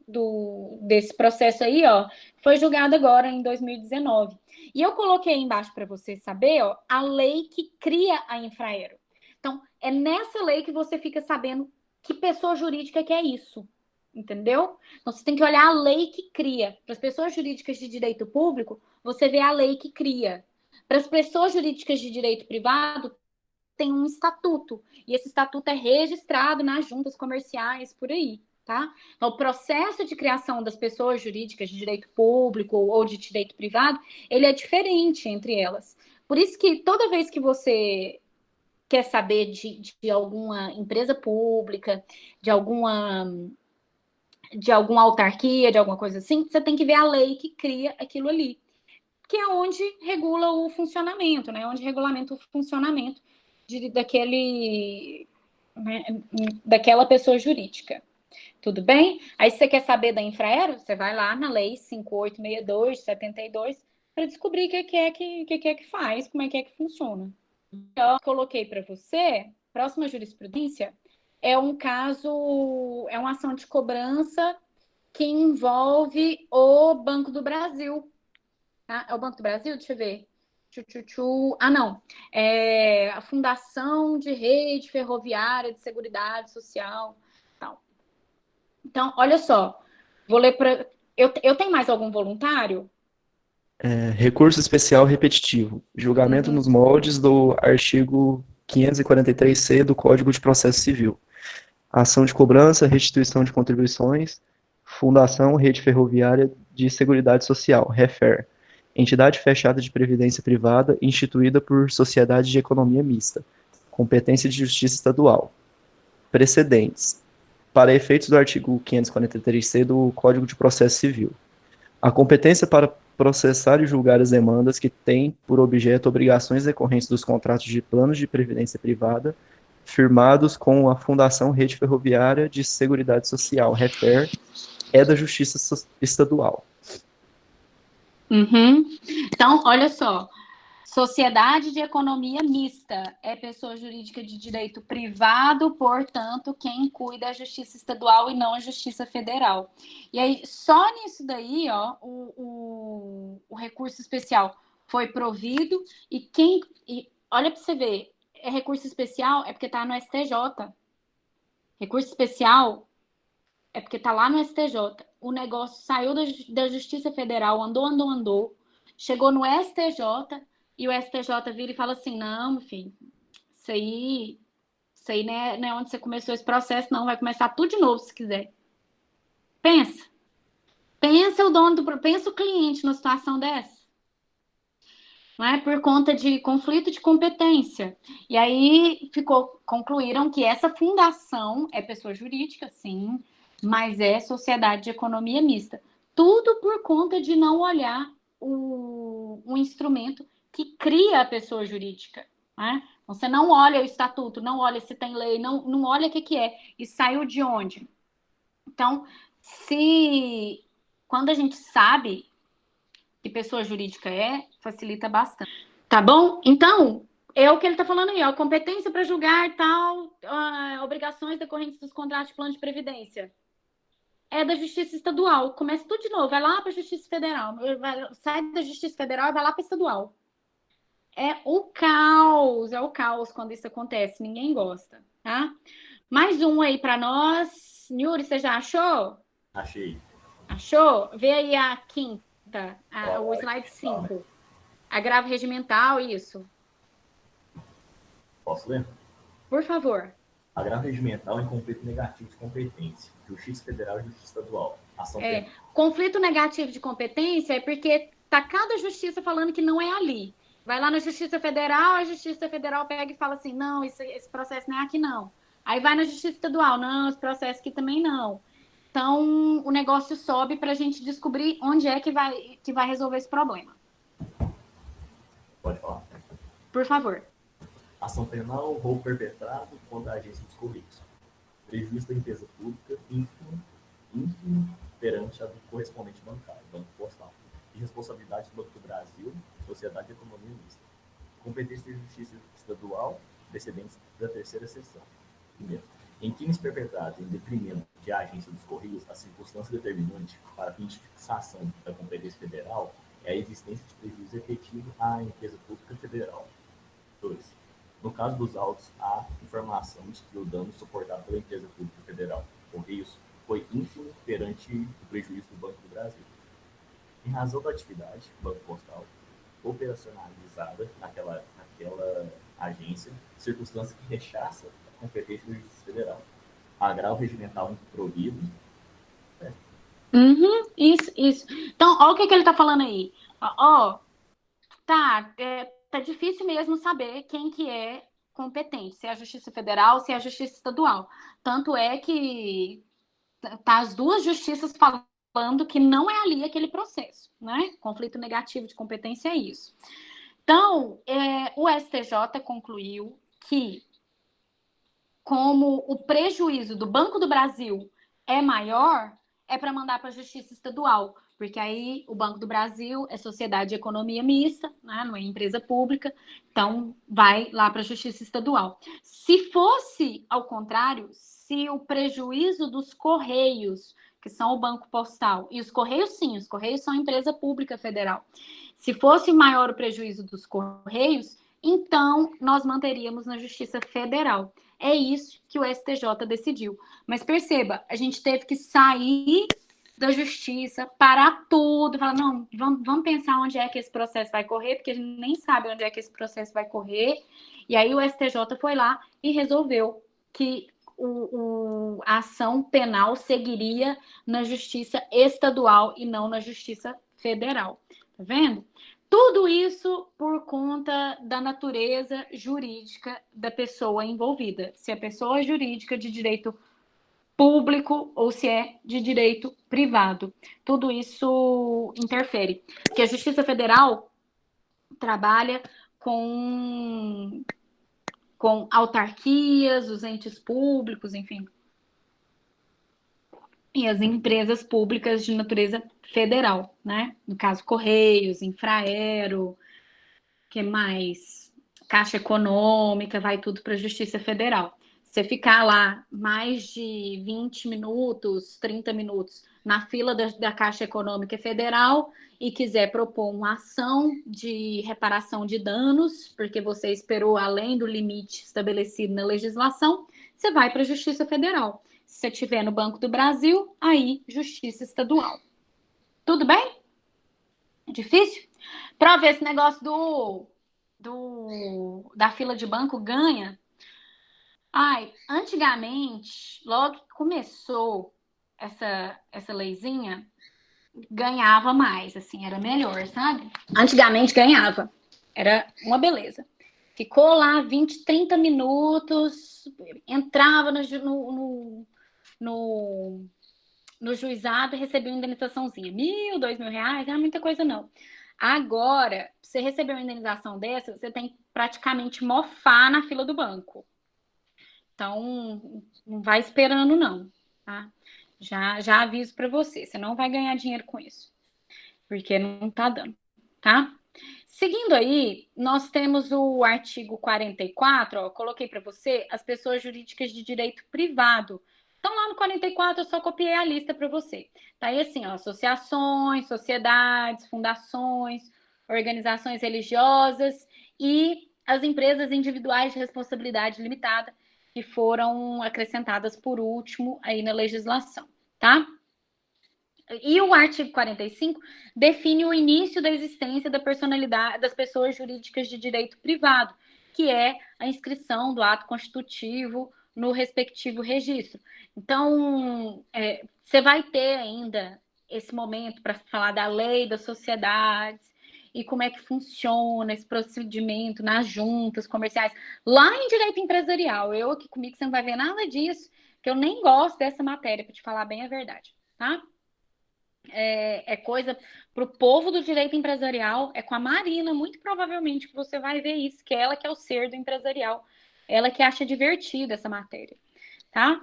desse processo aí, ó, foi julgado agora em 2019. E eu coloquei embaixo para você saber, ó, a lei que cria a Infraero. Então, é nessa lei que você fica sabendo que pessoa jurídica que é isso, entendeu? Então, você tem que olhar a lei que cria. Para as pessoas jurídicas de direito público, você vê a lei que cria. Para as pessoas jurídicas de direito privado, tem um estatuto, e esse estatuto é registrado nas juntas comerciais por aí, tá? Então, o processo de criação das pessoas jurídicas de direito público ou de direito privado, ele é diferente entre elas. Por isso que toda vez que você quer saber de alguma empresa pública, de alguma autarquia, de alguma coisa assim, você tem que ver a lei que cria aquilo ali, que é onde regula o funcionamento, né? Onde regulamenta o funcionamento né, daquela pessoa jurídica. Tudo bem? Aí, se você quer saber da Infraero, você vai lá na lei 5862 de 72, para descobrir o que é que faz, como é que funciona. Eu coloquei para você, próxima jurisprudência, é um caso, é uma ação de cobrança que envolve o Banco do Brasil. Tá? É o Banco do Brasil? Deixa eu ver. Ah, não. É a Fundação de Rede Ferroviária de Seguridade Social. Tal. Então, olha só. Vou ler para. Eu tenho mais algum voluntário? Recurso especial repetitivo. Julgamento Uhum. nos moldes do artigo 543-C do Código de Processo Civil. Ação de cobrança, restituição de contribuições, Fundação Rede Ferroviária de Seguridade Social, REFER. Entidade fechada de previdência privada instituída por sociedade de economia mista. Competência de justiça estadual. Precedentes. Para efeitos do artigo 543-C do Código de Processo Civil. A competência para processar e julgar as demandas que têm por objeto obrigações decorrentes dos contratos de planos de previdência privada firmados com a Fundação Rede Ferroviária de Seguridade Social, REFER, é da Justiça Estadual. Uhum. Então, olha só. Sociedade de economia mista é pessoa jurídica de direito privado, portanto, quem cuida é a Justiça Estadual e não a Justiça Federal. E aí, só nisso daí, ó, o recurso especial foi provido e olha para você ver, é recurso especial é porque está no STJ. Recurso especial é porque está lá no STJ. O negócio saiu da Justiça Federal, andou, chegou no STJ e o STJ vira e fala assim: não, meu filho, isso aí não é onde você começou esse processo, não. Vai começar tudo de novo se quiser. Pensa. Pensa o cliente numa situação dessa. Não é por conta de conflito de competência. E aí concluíram que essa fundação é pessoa jurídica, sim, mas é sociedade de economia mista. Tudo por conta de não olhar o instrumento que cria a pessoa jurídica. Né? Você não olha o estatuto, não olha se tem lei, não olha o que é. E saiu de onde? Então, se quando a gente sabe que pessoa jurídica facilita bastante. Tá bom? Então, é o que ele está falando aí, ó, competência para julgar tal, obrigações decorrentes dos contratos de plano de previdência. É da Justiça Estadual. Começa tudo de novo, vai lá para a Justiça Federal. Sai da Justiça Federal e vai lá para a Estadual. É o caos quando isso acontece. Ninguém gosta, tá? Mais um aí para nós. Yuri, você já achou? Achei. Achou? Vê aí a quinta, o Ó, slide tá, né? 5. Agravo regimental, isso. Posso ler? Por favor. Agravo regimental em conflito negativo de competência. Justiça Federal e Justiça Estadual. Ação penal. Conflito negativo de competência é porque tá cada justiça falando que não é ali. Vai lá na Justiça Federal, a Justiça Federal pega e fala assim, não, esse processo não é aqui não. Aí vai na Justiça Estadual, não, esse processo aqui também não. Então, o negócio sobe para a gente descobrir onde é que vai resolver esse problema. Pode falar. Por favor. Ação penal, roubo perpetrado contra a agência dos Correios. Prejuízo da empresa pública, ínfimo perante a do correspondente bancário, Banco Postal. De responsabilidade do Banco do Brasil, Sociedade de Economia Mista. Competência de Justiça Estadual, precedentes da terceira seção. Primeiro, em crimes perpetrados em detrimento de agência dos Correios, a circunstância determinante para a fim de fixação da competência federal é a existência de prejuízo efetivo à empresa pública federal. 2. No caso dos autos, a informação de que o dano suportado pela empresa pública federal, Correios, foi ínfimo perante o prejuízo do Banco do Brasil. Em razão da atividade, Banco Postal, operacionalizada naquela agência, circunstância que rechaça a competência da Justiça Federal. Agravo regimental improvido. Isso. Então, olha o que ele está falando aí. Ó, tá difícil mesmo saber quem que é competente, se é a Justiça Federal, se é a Justiça Estadual. Tanto é que tá as duas justiças falando que não é ali aquele processo, né? Conflito negativo de competência é isso. Então, o STJ concluiu que, como o prejuízo do Banco do Brasil é maior, é para mandar para a Justiça Estadual, Porque aí o Banco do Brasil é sociedade de economia mista, né? Não é empresa pública, então vai lá para a Justiça Estadual. Se fosse ao contrário, se o prejuízo dos Correios, que são o Banco Postal, e os Correios, sim, os Correios são empresa pública federal. Se fosse maior o prejuízo dos Correios, então nós manteríamos na Justiça Federal. É isso que o STJ decidiu. Mas perceba, a gente teve que sair da justiça, parar tudo, falar, não, vamos pensar onde é que esse processo vai correr, porque a gente nem sabe onde é que esse processo vai correr. E aí o STJ foi lá e resolveu que a ação penal seguiria na justiça estadual e não na justiça federal. Tá vendo? Tudo isso por conta da natureza jurídica da pessoa envolvida. Se a pessoa é jurídica de direito público ou se é de direito privado. Tudo isso interfere. Porque a Justiça Federal trabalha com autarquias, os entes públicos, enfim. E as empresas públicas de natureza federal, né? No caso, Correios, Infraero, que mais? Caixa Econômica, vai tudo para a Justiça Federal. Você ficar lá mais de 20 minutos, 30 minutos na fila da Caixa Econômica Federal e quiser propor uma ação de reparação de danos, porque você esperou além do limite estabelecido na legislação, você vai para a Justiça Federal. Se você estiver no Banco do Brasil, aí Justiça Estadual. Tudo bem? Difícil? Para ver esse negócio da fila de banco ganha. Ai, antigamente, logo que começou essa leizinha, ganhava mais, assim, era melhor, sabe? Antigamente ganhava, era uma beleza. Ficou lá 20, 30 minutos, entrava no juizado e recebia uma indenizaçãozinha. 1.000, 2.000 reais, não é muita coisa não. Agora, você receber uma indenização dessa, você tem que praticamente mofar na fila do banco. Então, não vai esperando não, tá? Já aviso para você não vai ganhar dinheiro com isso, porque não tá dando, tá? Seguindo aí, nós temos o artigo 44, ó, coloquei para você as pessoas jurídicas de direito privado. Então, lá no 44, eu só copiei a lista para você. Tá aí assim, ó, associações, sociedades, fundações, organizações religiosas e as empresas individuais de responsabilidade limitada que foram acrescentadas por último aí na legislação, tá? E o artigo 45 define o início da existência da personalidade das pessoas jurídicas de direito privado, que é a inscrição do ato constitutivo no respectivo registro. Então, você vai ter ainda esse momento para falar da lei das sociedades e como é que funciona esse procedimento nas juntas comerciais. Lá em direito empresarial, eu aqui comigo, você não vai ver nada disso, que eu nem gosto dessa matéria, para te falar bem a verdade, tá? É coisa para o povo do direito empresarial, é com a Marina, muito provavelmente, que você vai ver isso, que é ela que é o ser do empresarial, ela que acha divertida essa matéria, tá?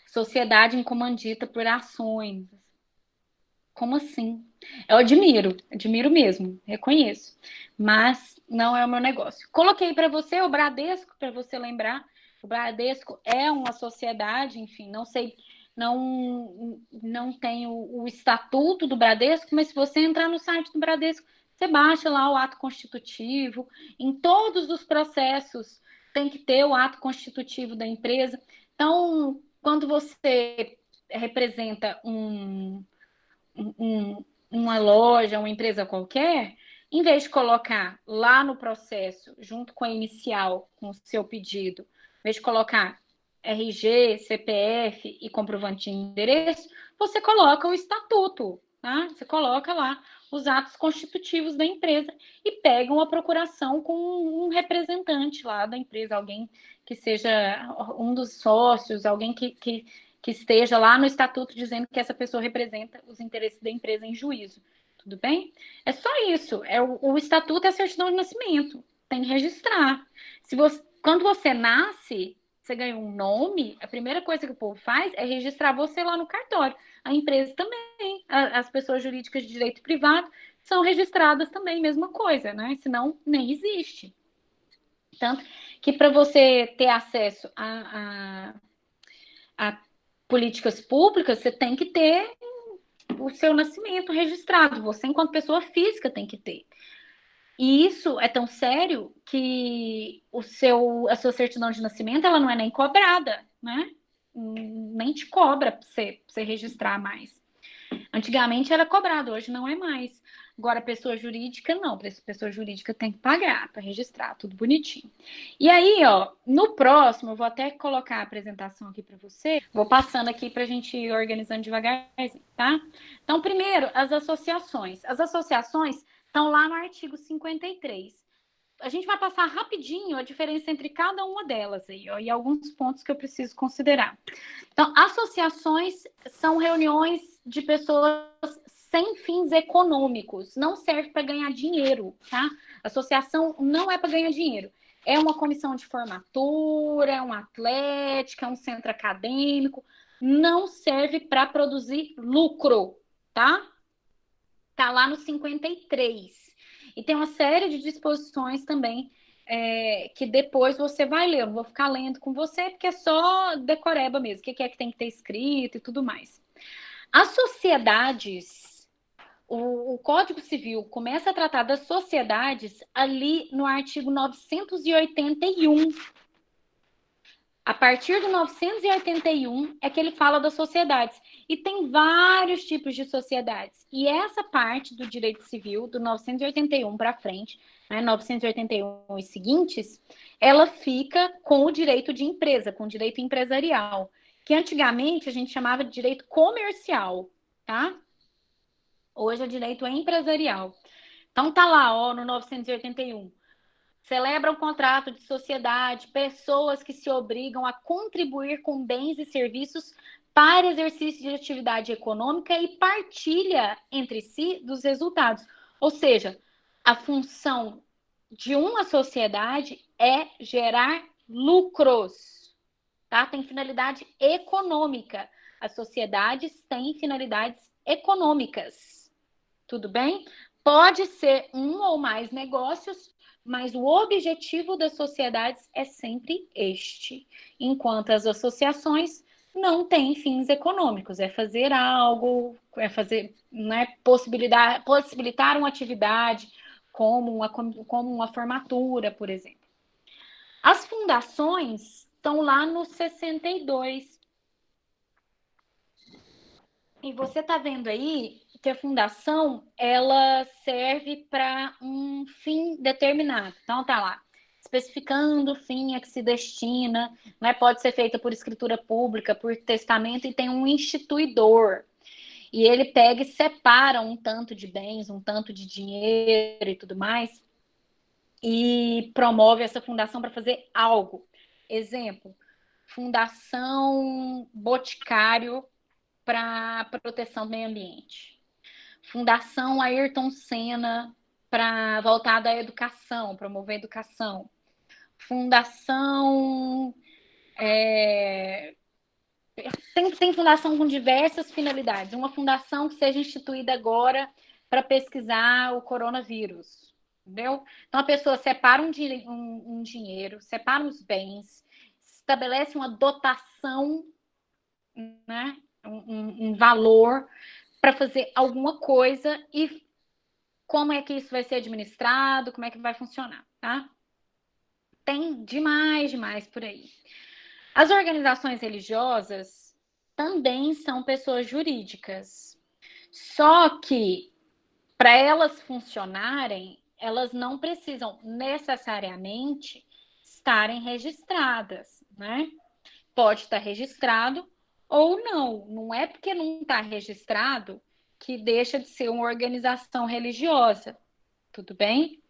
Sociedade incomandita por ações. Como assim? Eu admiro mesmo, reconheço, mas não é o meu negócio. Coloquei para você o Bradesco, para você lembrar. O Bradesco é uma sociedade, enfim, não sei, não tem o estatuto do Bradesco, mas se você entrar no site do Bradesco, você baixa lá o ato constitutivo. Em todos os processos tem que ter o ato constitutivo da empresa. Então, quando você representa uma loja, uma empresa qualquer, em vez de colocar lá no processo, junto com a inicial, com o seu pedido, em vez de colocar RG, CPF e comprovante de endereço, você coloca o estatuto, tá? Você coloca lá os atos constitutivos da empresa e pega uma procuração com um representante lá da empresa, alguém que seja um dos sócios, alguém que esteja lá no estatuto dizendo que essa pessoa representa os interesses da empresa em juízo. Tudo bem? É só isso. O estatuto é a certidão de nascimento. Tem que registrar. Quando você nasce, você ganha um nome, a primeira coisa que o povo faz é registrar você lá no cartório. A empresa também. também. As pessoas jurídicas de direito privado são registradas também, mesma coisa, né? Senão nem existe. Tanto que para você ter acesso a políticas públicas, você tem que ter o seu nascimento registrado. Você, enquanto pessoa física, tem que ter. E isso é tão sério que a sua certidão de nascimento ela não é nem cobrada, né? Nem te cobra para você registrar mais. Antigamente era cobrado, hoje não é mais. Agora, pessoa jurídica, não. Pessoa jurídica tem que pagar para registrar, tudo bonitinho. E aí, ó, no próximo, eu vou até colocar a apresentação aqui para você. Vou passando aqui para a gente ir organizando devagarzinho, tá? Então, primeiro, as associações. As associações estão lá no artigo 53. A gente vai passar rapidinho a diferença entre cada uma delas aí, ó, e alguns pontos que eu preciso considerar. Então, associações são reuniões de pessoas sem fins econômicos, não serve para ganhar dinheiro, tá? Associação não é para ganhar dinheiro. É uma comissão de formatura, é uma atlética, é um centro acadêmico, não serve para produzir lucro, tá? Tá lá no 53. E tem uma série de disposições também que depois você vai ler. Eu não vou ficar lendo com você, porque é só decoreba mesmo. O que é que tem que ter escrito e tudo mais. As sociedades, o Código Civil começa a tratar das sociedades ali no artigo 981. A partir do 981 é que ele fala das sociedades. E tem vários tipos de sociedades. E essa parte do direito civil, do 981 para frente, né, 981 e seguintes, ela fica com o direito de empresa, com o direito empresarial, que antigamente a gente chamava de direito comercial, tá? Hoje é direito empresarial. Então tá lá, ó, no 981. Celebra um contrato de sociedade, pessoas que se obrigam a contribuir com bens e serviços para exercício de atividade econômica e partilha entre si dos resultados. Ou seja, a função de uma sociedade é gerar lucros, tá? Tem finalidade econômica. As sociedades têm finalidades econômicas. Tudo bem? Pode ser um ou mais negócios, mas o objetivo das sociedades é sempre este. Enquanto as associações não têm fins econômicos, é fazer algo, é fazer, né, possibilitar uma atividade como uma formatura, por exemplo. As fundações estão lá no 62. E você está vendo aí que a fundação ela serve para um fim determinado. Então tá lá, especificando o fim a que se destina, né? Pode ser feita por escritura pública, por testamento, e tem um instituidor. E ele pega e separa um tanto de bens, um tanto de dinheiro e tudo mais, e promove essa fundação para fazer algo. Exemplo, Fundação Boticário para proteção do meio ambiente. Fundação Ayrton Senna para voltada à educação, promover a educação. Fundação tem fundação com diversas finalidades. Uma fundação que seja instituída agora para pesquisar o coronavírus, entendeu? Então a pessoa separa um dinheiro, separa os bens, estabelece uma dotação, né? Um valor para fazer alguma coisa e como é que isso vai ser administrado, como é que vai funcionar, tá? Tem demais por aí. As organizações religiosas também são pessoas jurídicas. Só que para elas funcionarem, elas não precisam necessariamente estarem registradas, né? Pode estar registrado ou não. Não é porque não está registrado que deixa de ser uma organização religiosa. Tudo bem?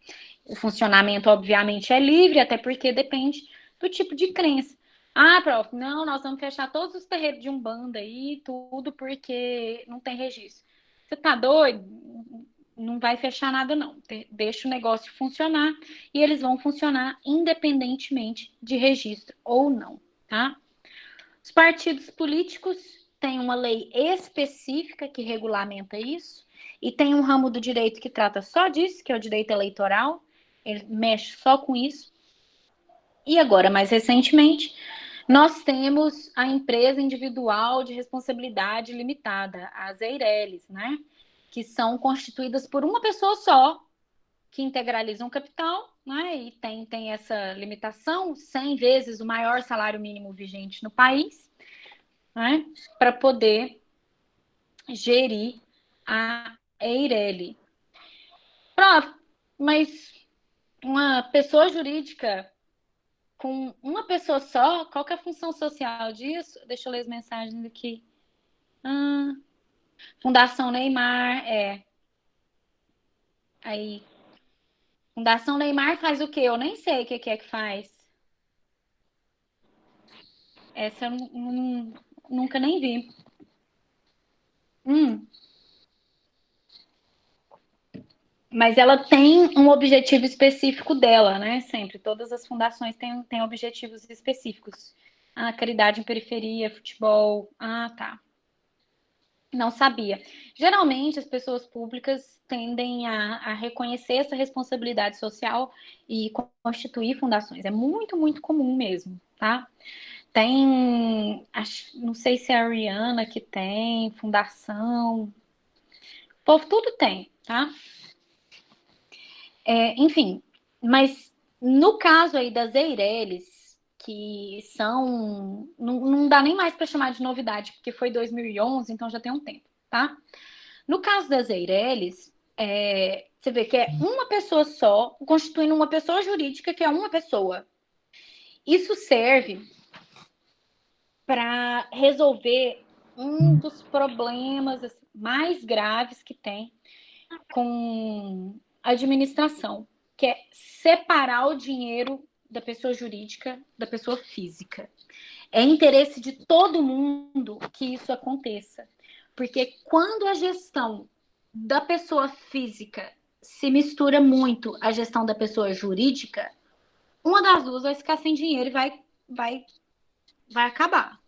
O funcionamento, obviamente, é livre, até porque depende do tipo de crença. Ah, prof, não, nós vamos fechar todos os terreiros de Umbanda aí, tudo, porque não tem registro. Você tá doido? Não vai fechar nada, não. Deixa o negócio funcionar e eles vão funcionar independentemente de registro ou não, tá? Os partidos políticos tem uma lei específica que regulamenta isso, e tem um ramo do direito que trata só disso, que é o direito eleitoral, ele mexe só com isso. E agora, mais recentemente, nós temos a empresa individual de responsabilidade limitada, as EIRELIs, né? Que são constituídas por uma pessoa só, que integralizam capital, né? E tem essa limitação, 100 vezes o maior salário mínimo vigente no país, né? Para poder gerir a EIRELI. Mas uma pessoa jurídica com uma pessoa só, qual que é a função social disso? Deixa eu ler as mensagens aqui. Ah, Fundação Neymar, Aí, Fundação Neymar faz o quê? Eu nem sei o que é que faz. Essa eu nunca nem vi. Hum. Mas ela tem um objetivo específico dela, né? Sempre. Todas as fundações têm objetivos específicos. Caridade em periferia, futebol. Tá. Não sabia. Geralmente, as pessoas públicas tendem a reconhecer essa responsabilidade social e constituir fundações. É muito, muito comum mesmo, tá? Não sei se é a Rihanna que tem, fundação. O povo tudo tem, tá? Enfim, mas no caso aí das EIRELIs, que são. Não dá nem mais para chamar de novidade, porque foi 2011, então já tem um tempo, tá? No caso das EIRELIs, você vê que é uma pessoa só, constituindo uma pessoa jurídica que é uma pessoa. Isso serve para resolver um dos problemas mais graves que tem com a administração, que é separar o dinheiro da pessoa jurídica da pessoa física. É interesse de todo mundo que isso aconteça, porque quando a gestão da pessoa física se mistura muito à gestão da pessoa jurídica, uma das duas vai ficar sem dinheiro e vai acabar.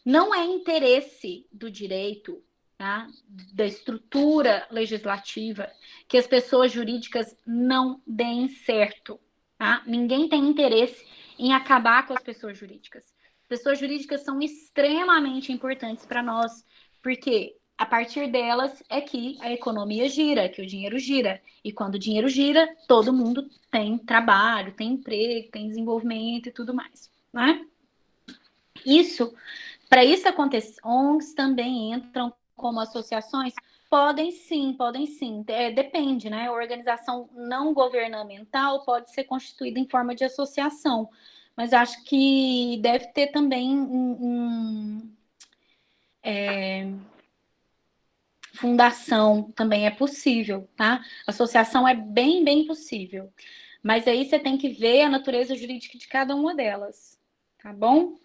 Não é interesse do direito, tá? Da estrutura legislativa, que as pessoas jurídicas não deem certo. Tá? Ninguém tem interesse em acabar com as pessoas jurídicas. Pessoas jurídicas são extremamente importantes para nós, porque a partir delas é que a economia gira, que o dinheiro gira. E quando o dinheiro gira, todo mundo tem trabalho, tem emprego, tem desenvolvimento e tudo mais. Né? Para isso acontecer, ONGs também entram como associações? Podem sim, podem sim. Depende, né? A organização não governamental pode ser constituída em forma de associação, mas acho que deve ter também fundação, também é possível, tá? Associação é bem, bem possível. Mas aí você tem que ver a natureza jurídica de cada uma delas, tá bom?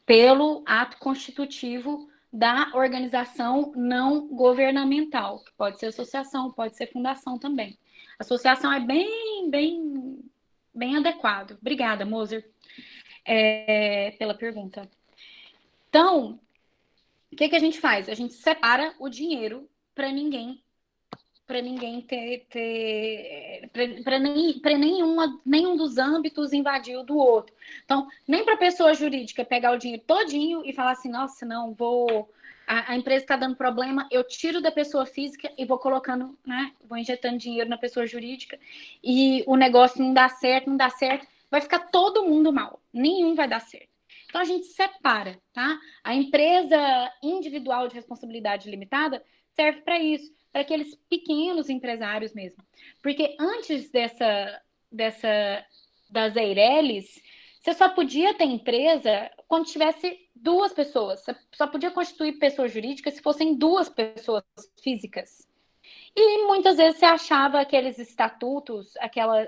Pelo ato constitutivo da organização não governamental, que pode ser associação, pode ser fundação também. Associação é bem, bem, bem adequado. Obrigada, Moser, pela pergunta. Então, o que a gente faz? A gente separa o dinheiro para ninguém ter para nenhum dos âmbitos invadir o do outro. Então, nem para a pessoa jurídica pegar o dinheiro todinho e falar assim, nossa, não, a empresa está dando problema, eu tiro da pessoa física e vou colocando, né? Vou injetando dinheiro na pessoa jurídica e o negócio não dá certo, vai ficar todo mundo mal. Nenhum vai dar certo. Então a gente separa, tá? A empresa individual de responsabilidade limitada serve para isso, para aqueles pequenos empresários mesmo. Porque antes das EIRELIs, você só podia ter empresa quando tivesse duas pessoas. Você só podia constituir pessoa jurídica se fossem duas pessoas físicas. E muitas vezes você achava aqueles estatutos,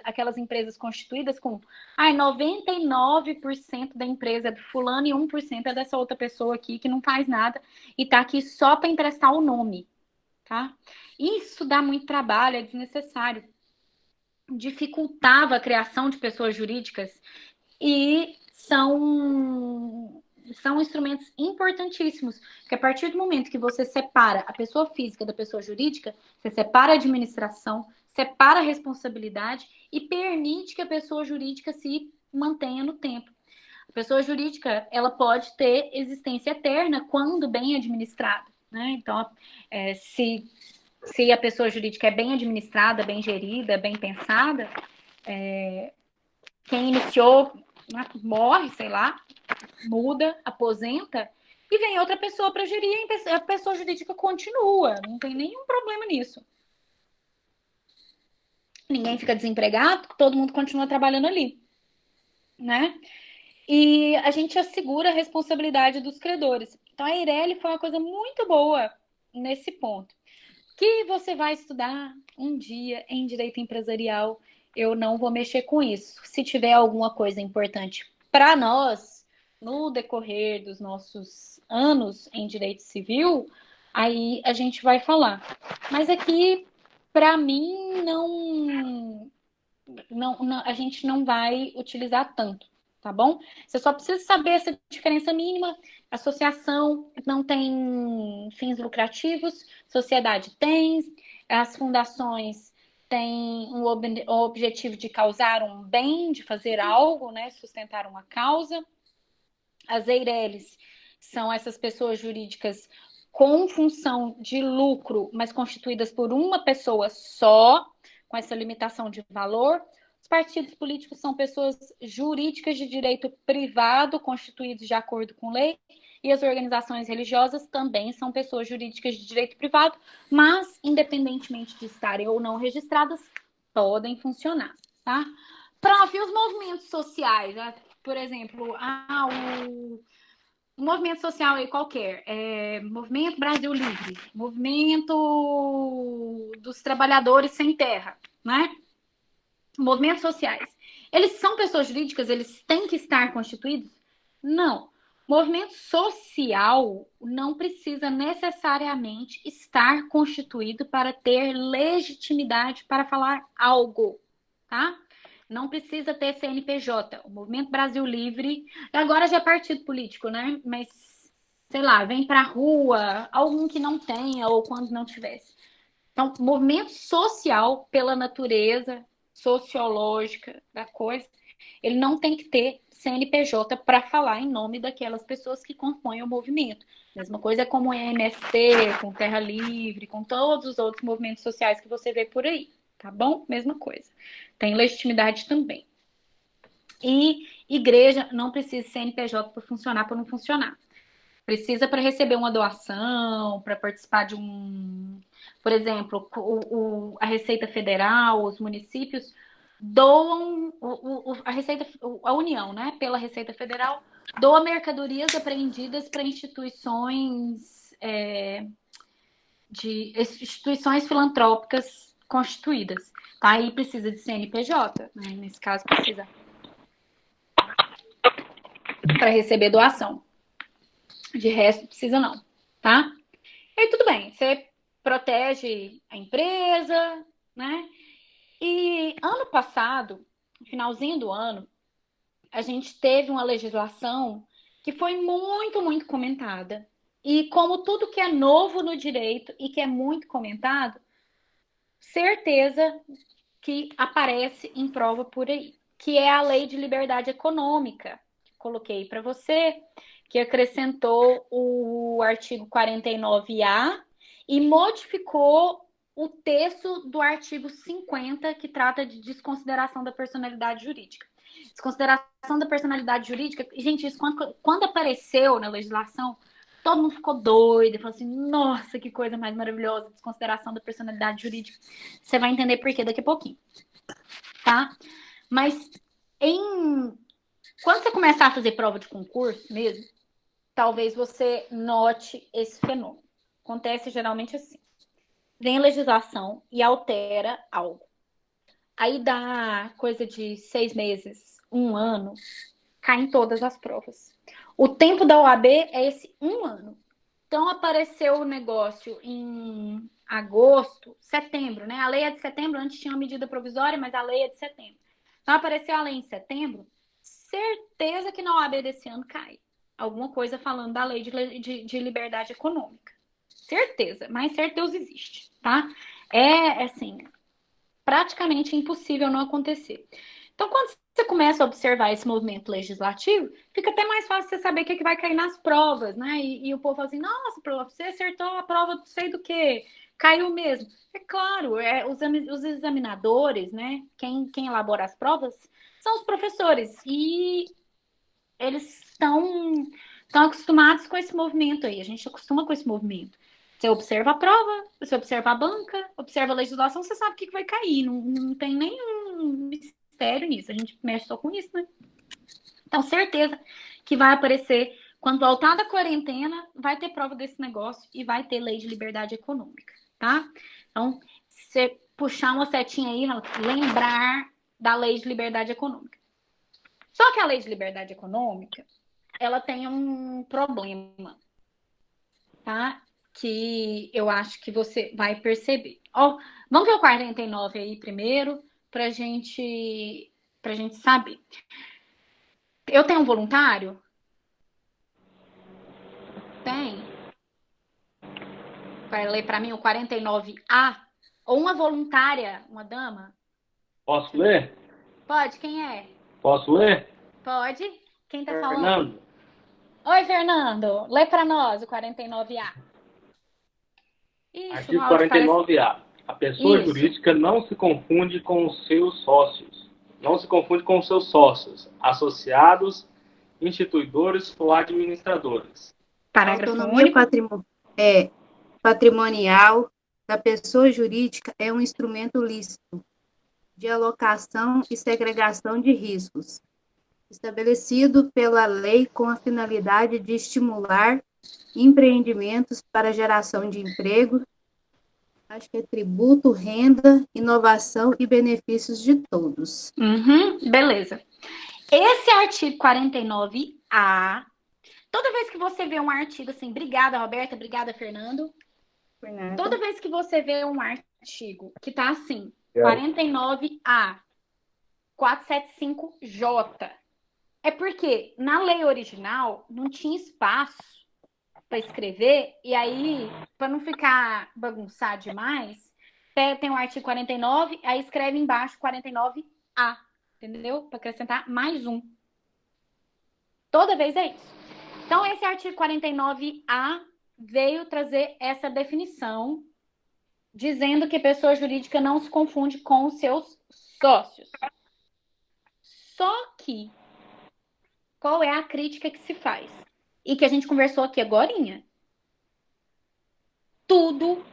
aquelas empresas constituídas com 99% da empresa é do fulano e 1% é dessa outra pessoa aqui que não faz nada e está aqui só para emprestar o nome. Tá? Isso dá muito trabalho, é desnecessário. Dificultava a criação de pessoas jurídicas e são instrumentos importantíssimos, porque a partir do momento que você separa a pessoa física da pessoa jurídica, você separa a administração, separa a responsabilidade e permite que a pessoa jurídica se mantenha no tempo. A pessoa jurídica, ela pode ter existência eterna quando bem administrada, né? Então, se a pessoa jurídica é bem administrada, bem gerida, bem pensada, quem iniciou morre, sei lá, muda, aposenta, e vem outra pessoa para gerir, e a pessoa jurídica continua, não tem nenhum problema nisso. Ninguém fica desempregado, todo mundo continua trabalhando ali, né? E a gente assegura a responsabilidade dos credores. Então, a Eireli foi uma coisa muito boa nesse ponto. Que você vai estudar um dia em direito empresarial, eu não vou mexer com isso. Se tiver alguma coisa importante para nós, no decorrer dos nossos anos em direito civil, aí a gente vai falar. Mas aqui, para mim, a gente não vai utilizar tanto, tá bom? Você só precisa saber essa diferença mínima. Associação não tem fins lucrativos, sociedade tem, as fundações têm o objetivo de causar um bem, de fazer algo, né? Sustentar uma causa. As EIRELIs são essas pessoas jurídicas com função de lucro, mas constituídas por uma pessoa só, com essa limitação de valor. Os partidos políticos são pessoas jurídicas de direito privado, constituídos de acordo com lei, e as organizações religiosas também são pessoas jurídicas de direito privado, mas, independentemente de estarem ou não registradas, podem funcionar, tá? Prof, e os movimentos sociais, né? Por exemplo, o movimento social aí qualquer, Movimento Brasil Livre, Movimento dos Trabalhadores Sem Terra, né? Movimentos sociais. Eles são pessoas jurídicas? Eles têm que estar constituídos? Não. Movimento social não precisa necessariamente estar constituído para ter legitimidade para falar algo, tá? Não precisa ter CNPJ. O Movimento Brasil Livre, agora já é partido político, né? Mas, sei lá, vem pra rua, algum que não tenha ou quando não tivesse. Então, movimento social, pela natureza sociológica da coisa, ele não tem que ter CNPJ para falar em nome daquelas pessoas que compõem o movimento. Mesma coisa é como o MST, com Terra Livre, com todos os outros movimentos sociais que você vê por aí, tá bom? Mesma coisa. Tem legitimidade também. E igreja não precisa de CNPJ para funcionar, para não funcionar. Precisa para receber uma doação, para participar de um... Por exemplo, a Receita Federal, os municípios doam... a União, né, pela Receita Federal, doa mercadorias apreendidas para instituições instituições filantrópicas constituídas. Tá? Aí precisa de CNPJ, né? Nesse caso precisa para receber doação. De resto, precisa não, tá? E aí, tudo bem, você protege a empresa, né? E ano passado, no finalzinho do ano, a gente teve uma legislação que foi muito, muito comentada. E como tudo que é novo no direito e que é muito comentado, certeza que aparece em prova por aí, que é a Lei de Liberdade Econômica, que coloquei para você, que acrescentou o artigo 49A e modificou o texto do artigo 50, que trata de desconsideração da personalidade jurídica. Desconsideração da personalidade jurídica, gente, isso quando apareceu na legislação, todo mundo ficou doido, falou assim, nossa, que coisa mais maravilhosa, desconsideração da personalidade jurídica. Você vai entender por quê daqui a pouquinho, tá? Mas quando você começar a fazer prova de concurso mesmo, talvez você note esse fenômeno. Acontece geralmente assim. Vem a legislação e altera algo. Aí dá coisa de 6 meses, 1 ano, caem todas as provas. O tempo da OAB é esse 1 ano. Então, apareceu o negócio em agosto, setembro, né? A lei é de setembro, antes tinha uma medida provisória, mas a lei é de setembro. Então, apareceu a lei em setembro, certeza que na OAB desse ano cai. alguma coisa falando da lei de liberdade econômica. Certeza, mas certeza existe, tá? É, assim, praticamente impossível não acontecer. Então, quando você começa a observar esse movimento legislativo, fica até mais fácil você saber o que vai cair nas provas, né? E o povo fala assim, nossa, prof, você acertou a prova não sei do que, caiu mesmo. É claro, os examinadores, né? Quem elabora as provas são os professores. E eles estão acostumados com esse movimento aí. A gente acostuma com esse movimento. Você observa a prova, você observa a banca, observa a legislação, você sabe o que vai cair. Não tem nenhum mistério nisso. A gente mexe só com isso, né? Então, certeza que vai aparecer. Quando voltar da quarentena, vai ter prova desse negócio e vai ter lei de liberdade econômica, tá? Então, você puxar uma setinha aí, lembrar da lei de liberdade econômica. Só que a lei de liberdade econômica, ela tem um problema, tá? Que eu acho que você vai perceber. Ó, vamos ver o 49 aí primeiro, pra gente saber. Eu tenho um voluntário? Tem. Vai ler pra mim o 49A? Ou uma voluntária, uma dama? Posso ler? Pode, quem é? Posso ler? Pode? Quem tá falando? Fernando. Oi, Fernando. Lê pra nós o 49A. Ixi, Artigo o áudio 49A. A pessoa Isso. jurídica não se confunde com os seus sócios. Não se confunde com os seus sócios, associados, instituidores ou administradores. A Parágrafo autonomia único. patrimonial da pessoa jurídica é um instrumento lícito de alocação e segregação de riscos, estabelecido pela lei com a finalidade de estimular empreendimentos para geração de emprego, acho que é tributo, renda, inovação e benefícios de todos. Beleza. Esse artigo 49A, toda vez que você vê um artigo assim, obrigada, Roberta, obrigada, Fernando. Por nada. Toda vez que você vê um artigo que tá assim, 49A, 475J, é porque na lei original não tinha espaço para escrever, e aí, para não ficar bagunçado demais, tem o artigo 49, aí escreve embaixo 49A, entendeu? Para acrescentar mais um. Toda vez é isso. Então, esse artigo 49A veio trazer essa definição, dizendo que pessoa jurídica não se confunde com os seus sócios. Só que, qual é a crítica que se faz? E que a gente conversou aqui agorinha. Tudo,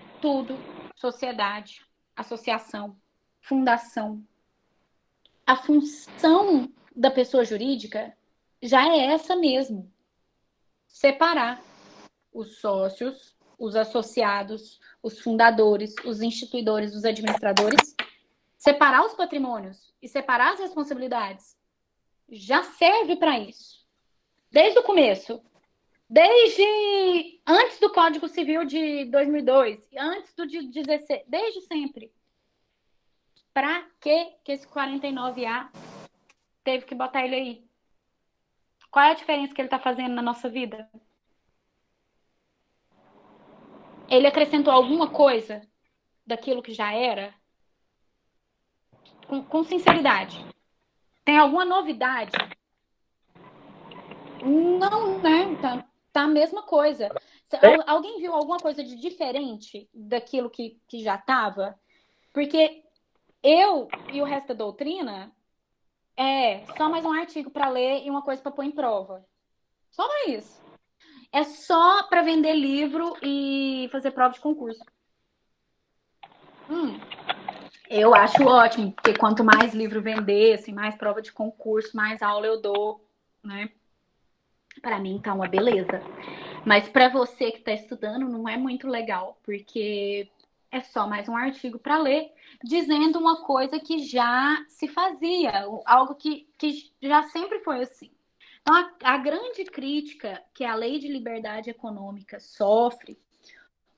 sociedade, associação, fundação. A função da pessoa jurídica já é essa mesmo. Separar os sócios, os associados, os fundadores, os instituidores, os administradores, separar os patrimônios e separar as responsabilidades. Já serve para isso. Desde o começo. Desde antes do Código Civil de 2002, antes do de 16, desde sempre. Para que esse 49A teve que botar ele aí? Qual é a diferença que ele está fazendo na nossa vida? Ele acrescentou alguma coisa daquilo que já era? Com sinceridade. Tem alguma novidade? Não, né? Tá a mesma coisa. Alguém viu alguma coisa de diferente daquilo que já estava? Porque eu e o resto da doutrina é só mais um artigo para ler e uma coisa para pôr em prova. Só isso. É só para vender livro e fazer prova de concurso. Eu acho ótimo, porque quanto mais livro vender, assim, mais prova de concurso, mais aula eu dou, né? Para mim tá uma beleza. Mas para você que está estudando, não é muito legal, porque é só mais um artigo para ler, dizendo uma coisa que já se fazia, algo que já sempre foi assim. Então, a grande crítica que a Lei de Liberdade Econômica sofre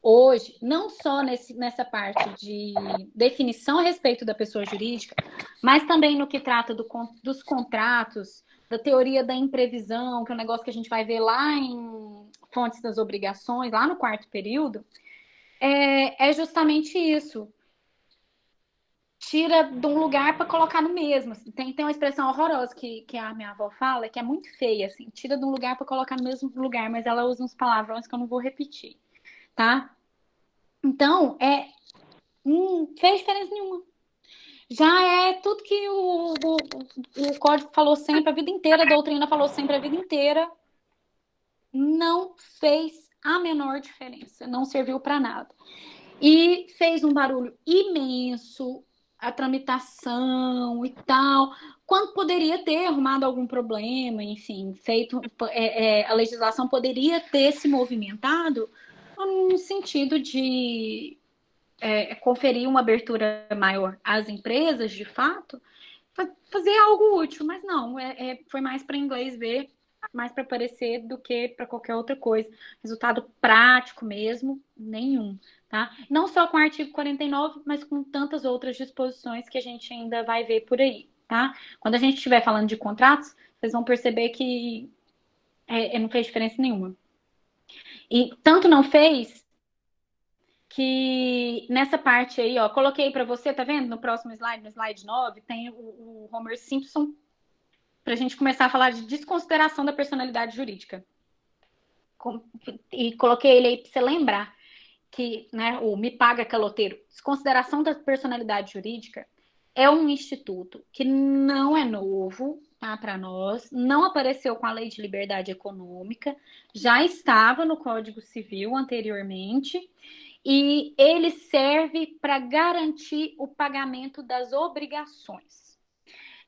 hoje, não só nessa parte de definição a respeito da pessoa jurídica, mas também no que trata dos contratos, da teoria da imprevisão, que é um negócio que a gente vai ver lá em Fontes das Obrigações, lá no quarto período, é justamente isso. Tira de um lugar para colocar no mesmo. Tem uma expressão horrorosa que a minha avó fala, que é muito feia, assim. Tira de um lugar para colocar no mesmo lugar, mas ela usa uns palavrões que eu não vou repetir, tá? Então, fez diferença nenhuma. Já é tudo que o código falou sempre a vida inteira, a doutrina falou sempre a vida inteira. Não fez a menor diferença, não serviu para nada. E fez um barulho imenso, a tramitação e tal, quando poderia ter arrumado algum problema, enfim, feito a legislação poderia ter se movimentado no sentido de conferir uma abertura maior às empresas, de fato, fazer algo útil, mas não, foi mais para inglês ver, mais para aparecer do que para qualquer outra coisa. Resultado prático mesmo, nenhum. Tá? Não só com o artigo 49, mas com tantas outras disposições que a gente ainda vai ver por aí. Tá? Quando a gente estiver falando de contratos, vocês vão perceber que não fez diferença nenhuma. E tanto não fez que nessa parte aí, ó, coloquei para você, tá vendo? No próximo slide, no slide 9, tem o Homer Simpson, para a gente começar a falar de desconsideração da personalidade jurídica. E coloquei ele aí para você lembrar que, né, o Me Paga Caloteiro, desconsideração da personalidade jurídica é um instituto que não é novo, tá, para nós, não apareceu com a Lei de Liberdade Econômica, já estava no Código Civil anteriormente, e ele serve para garantir o pagamento das obrigações.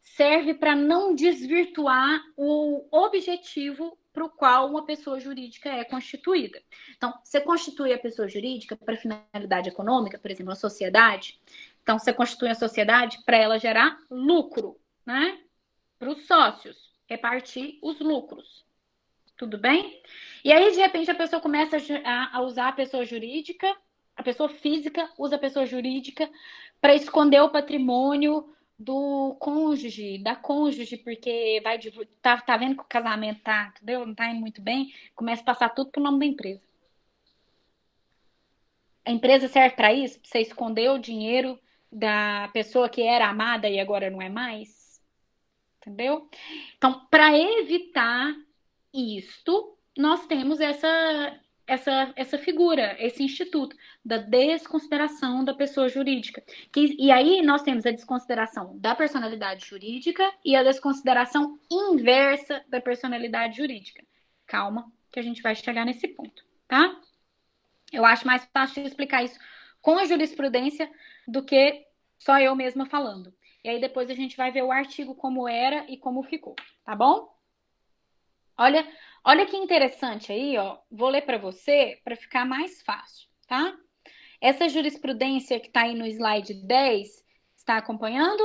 Serve para não desvirtuar o objetivo para o qual uma pessoa jurídica é constituída. Então, você constitui a pessoa jurídica para finalidade econômica, por exemplo, a sociedade. Então, você constitui a sociedade para ela gerar lucro, né? Para os sócios, repartir os lucros. Tudo bem? E aí, de repente, a pessoa começa a usar a pessoa jurídica, a pessoa física usa a pessoa jurídica para esconder o patrimônio do cônjuge, da cônjuge, porque tá vendo que o casamento entendeu? Não tá indo muito bem, começa a passar tudo pro nome da empresa. A empresa serve para isso? Pra você esconder o dinheiro da pessoa que era amada e agora não é mais? Entendeu? Então, para evitar isto, nós temos essa figura, esse instituto da desconsideração da pessoa jurídica. E aí nós temos a desconsideração da personalidade jurídica e a desconsideração inversa da personalidade jurídica. Calma, que a gente vai chegar nesse ponto, tá? Eu acho mais fácil de explicar isso com a jurisprudência do que só eu mesma falando. E aí depois a gente vai ver o artigo como era e como ficou, tá bom? Olha que interessante aí, ó. Vou ler para você para ficar mais fácil, tá? Essa jurisprudência que está aí no slide 10, está acompanhando?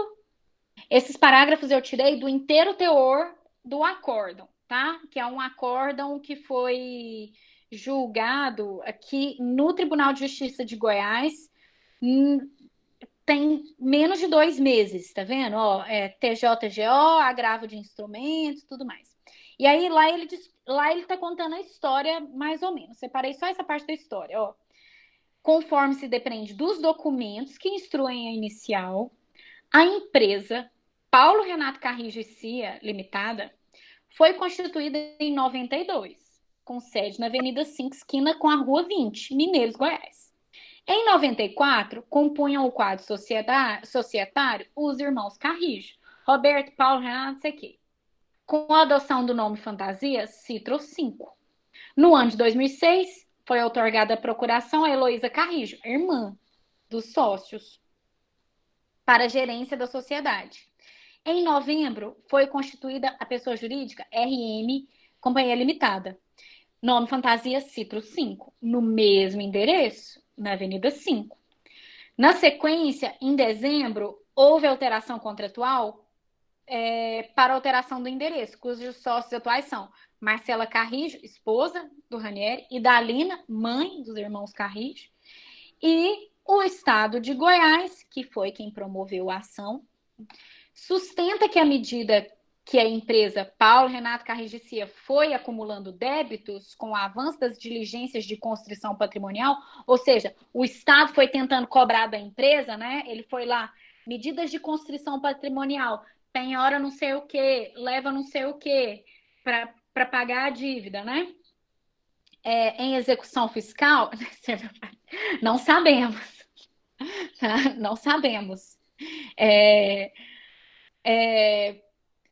Esses parágrafos eu tirei do inteiro teor do acórdão, tá? Que é um acórdão que foi julgado aqui no Tribunal de Justiça de Goiás. Tem menos de 2 meses, tá vendo? Ó, TJGO, agravo de instrumentos, tudo mais. E aí lá ele tá contando a história mais ou menos. Separei só essa parte da história, ó. Conforme se depende dos documentos que instruem a inicial, a empresa Paulo Renato Carrijo e Cia Limitada foi constituída em 92, com sede na Avenida 5, esquina com a Rua 20, Mineiros, Goiás. Em 94, compunham o quadro societário os irmãos Carrijo, Roberto, Paulo, Renato, não sei o quê. Com a adoção do nome fantasia, Citro 5. No ano de 2006, foi outorgada a procuração a Heloísa Carrijo, irmã dos sócios, para a gerência da sociedade. Em novembro, foi constituída a pessoa jurídica RM Companhia Limitada. Nome fantasia Citro 5, no mesmo endereço, na Avenida 5. Na sequência, em dezembro, houve alteração contratual para alteração do endereço, cujos sócios atuais são Marcela Carrijo, esposa do Ranieri, e Dalina, mãe dos irmãos Carrijo, e o Estado de Goiás, que foi quem promoveu a ação, sustenta que a medida que a empresa Paulo Renato Carrigicia foi acumulando débitos com o avanço das diligências de constrição patrimonial, ou seja, o Estado foi tentando cobrar da empresa, né? Ele foi lá, medidas de constrição patrimonial, penhora não sei o quê, leva não sei o quê, para pagar a dívida, né? Em execução fiscal, não sabemos, não sabemos.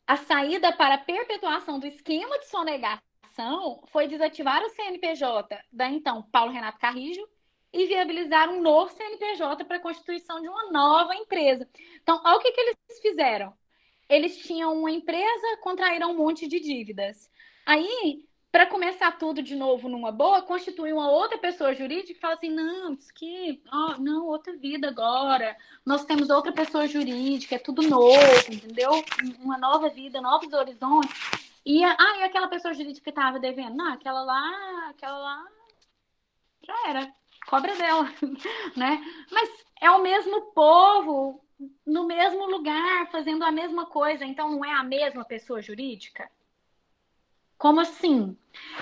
A saída para a perpetuação do esquema de sonegação foi desativar o CNPJ da então Paulo Renato Carrijo e viabilizar um novo CNPJ para a constituição de uma nova empresa. Então, olha o que eles fizeram. Eles tinham uma empresa, contraíram um monte de dívidas. Aí, para começar tudo de novo numa boa, constitui uma outra pessoa jurídica e fala assim, não, isso aqui, não, outra vida agora. Nós temos outra pessoa jurídica, é tudo novo, entendeu? Uma nova vida, novos horizontes. E aquela pessoa jurídica que estava devendo? Não, aquela lá já era, cobra dela, né? Mas é o mesmo povo, no mesmo lugar, fazendo a mesma coisa, então não é a mesma pessoa jurídica? Como assim?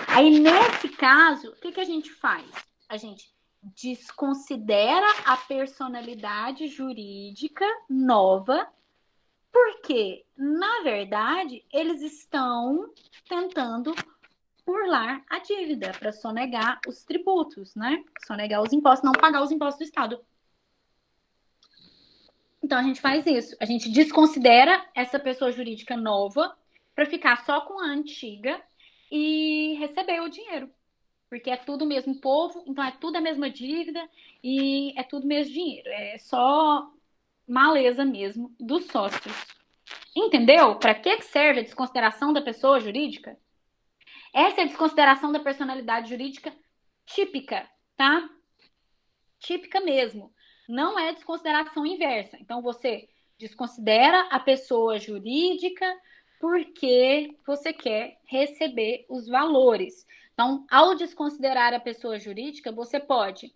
Aí, nesse caso, o que a gente faz? A gente desconsidera a personalidade jurídica nova, porque, na verdade, eles estão tentando burlar a dívida para sonegar os tributos, né? Sonegar os impostos, não pagar os impostos do Estado. Então, a gente faz isso. A gente desconsidera essa pessoa jurídica nova para ficar só com a antiga e receber o dinheiro. Porque é tudo o mesmo povo, então é tudo a mesma dívida e é tudo o mesmo dinheiro. É só maleza mesmo dos sócios. Entendeu? Para que serve a desconsideração da pessoa jurídica? Essa é a desconsideração da personalidade jurídica típica, tá? Típica mesmo. Não é desconsideração inversa. Então, você desconsidera a pessoa jurídica porque você quer receber os valores. Então, ao desconsiderar a pessoa jurídica, você pode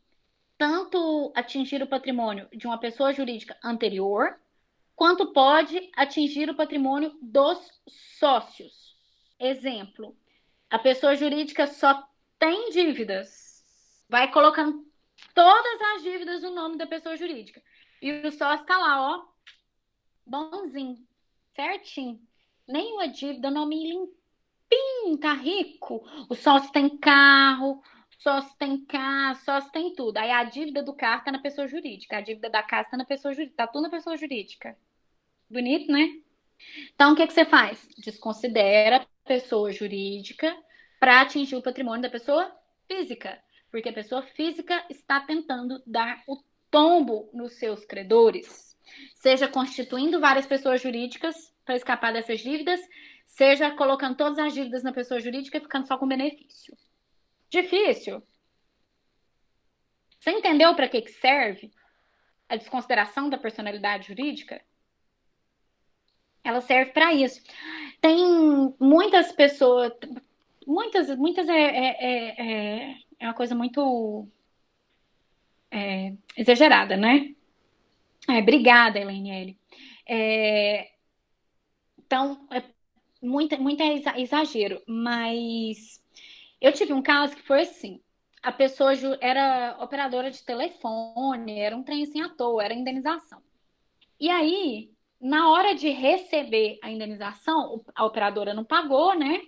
tanto atingir o patrimônio de uma pessoa jurídica anterior, quanto pode atingir o patrimônio dos sócios. Exemplo, a pessoa jurídica só tem dívidas, vai colocando todas as dívidas no nome da pessoa jurídica. E o sócio tá lá, ó, bonzinho, certinho. Nenhuma dívida, nome limpinho, tá rico. O sócio tem carro, o sócio tem casa, o sócio tem tudo. Aí a dívida do carro tá na pessoa jurídica, a dívida da casa tá na pessoa jurídica, tá tudo na pessoa jurídica. Bonito, né? Então, o que você faz? Desconsidera a pessoa jurídica para atingir o patrimônio da pessoa física. Porque a pessoa física está tentando dar o tombo nos seus credores. Seja constituindo várias pessoas jurídicas para escapar dessas dívidas, seja colocando todas as dívidas na pessoa jurídica e ficando só com benefício. Difícil. Você entendeu para que serve a desconsideração da personalidade jurídica? Ela serve para isso. Tem muitas pessoas, muitas é uma coisa muito exagerada, né? Obrigada, Elaine. Então, muita exagero, mas eu tive um caso que foi assim. A pessoa era operadora de telefone, era um trem assim à toa, era indenização. E aí, na hora de receber a indenização, a operadora não pagou, né?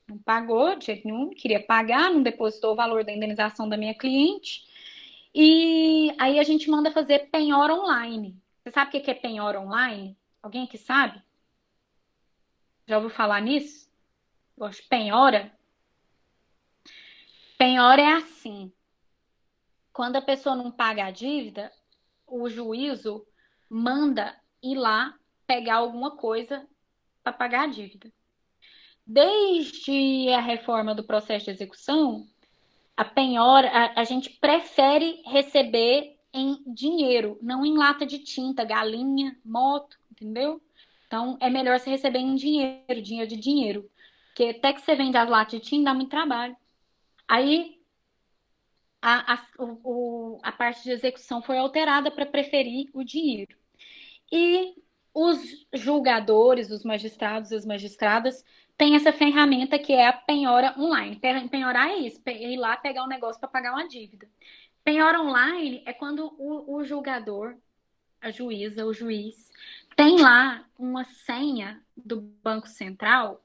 Não pagou de jeito nenhum, queria pagar, não depositou o valor da indenização da minha cliente. E aí a gente manda fazer penhora online. Você sabe o que é penhora online? Alguém que sabe? Já ouviu falar nisso? Gosto de penhora? Penhora é assim. Quando a pessoa não paga a dívida, o juízo manda ir lá pegar alguma coisa para pagar a dívida. Desde a reforma do processo de execução, a penhora, a gente prefere receber em dinheiro, não em lata de tinta, galinha, moto, entendeu? Então, é melhor você receber em dinheiro, dinheiro de dinheiro. Porque até que você vende as latas de tinta, dá muito trabalho. Aí, a parte de execução foi alterada para preferir o dinheiro. E Os julgadores, os magistrados e as magistradas têm essa ferramenta que é a penhora online. Penhorar é isso, ir lá pegar um negócio para pagar uma dívida. Penhora online é quando o julgador, a juíza, o juiz, tem lá uma senha do Banco Central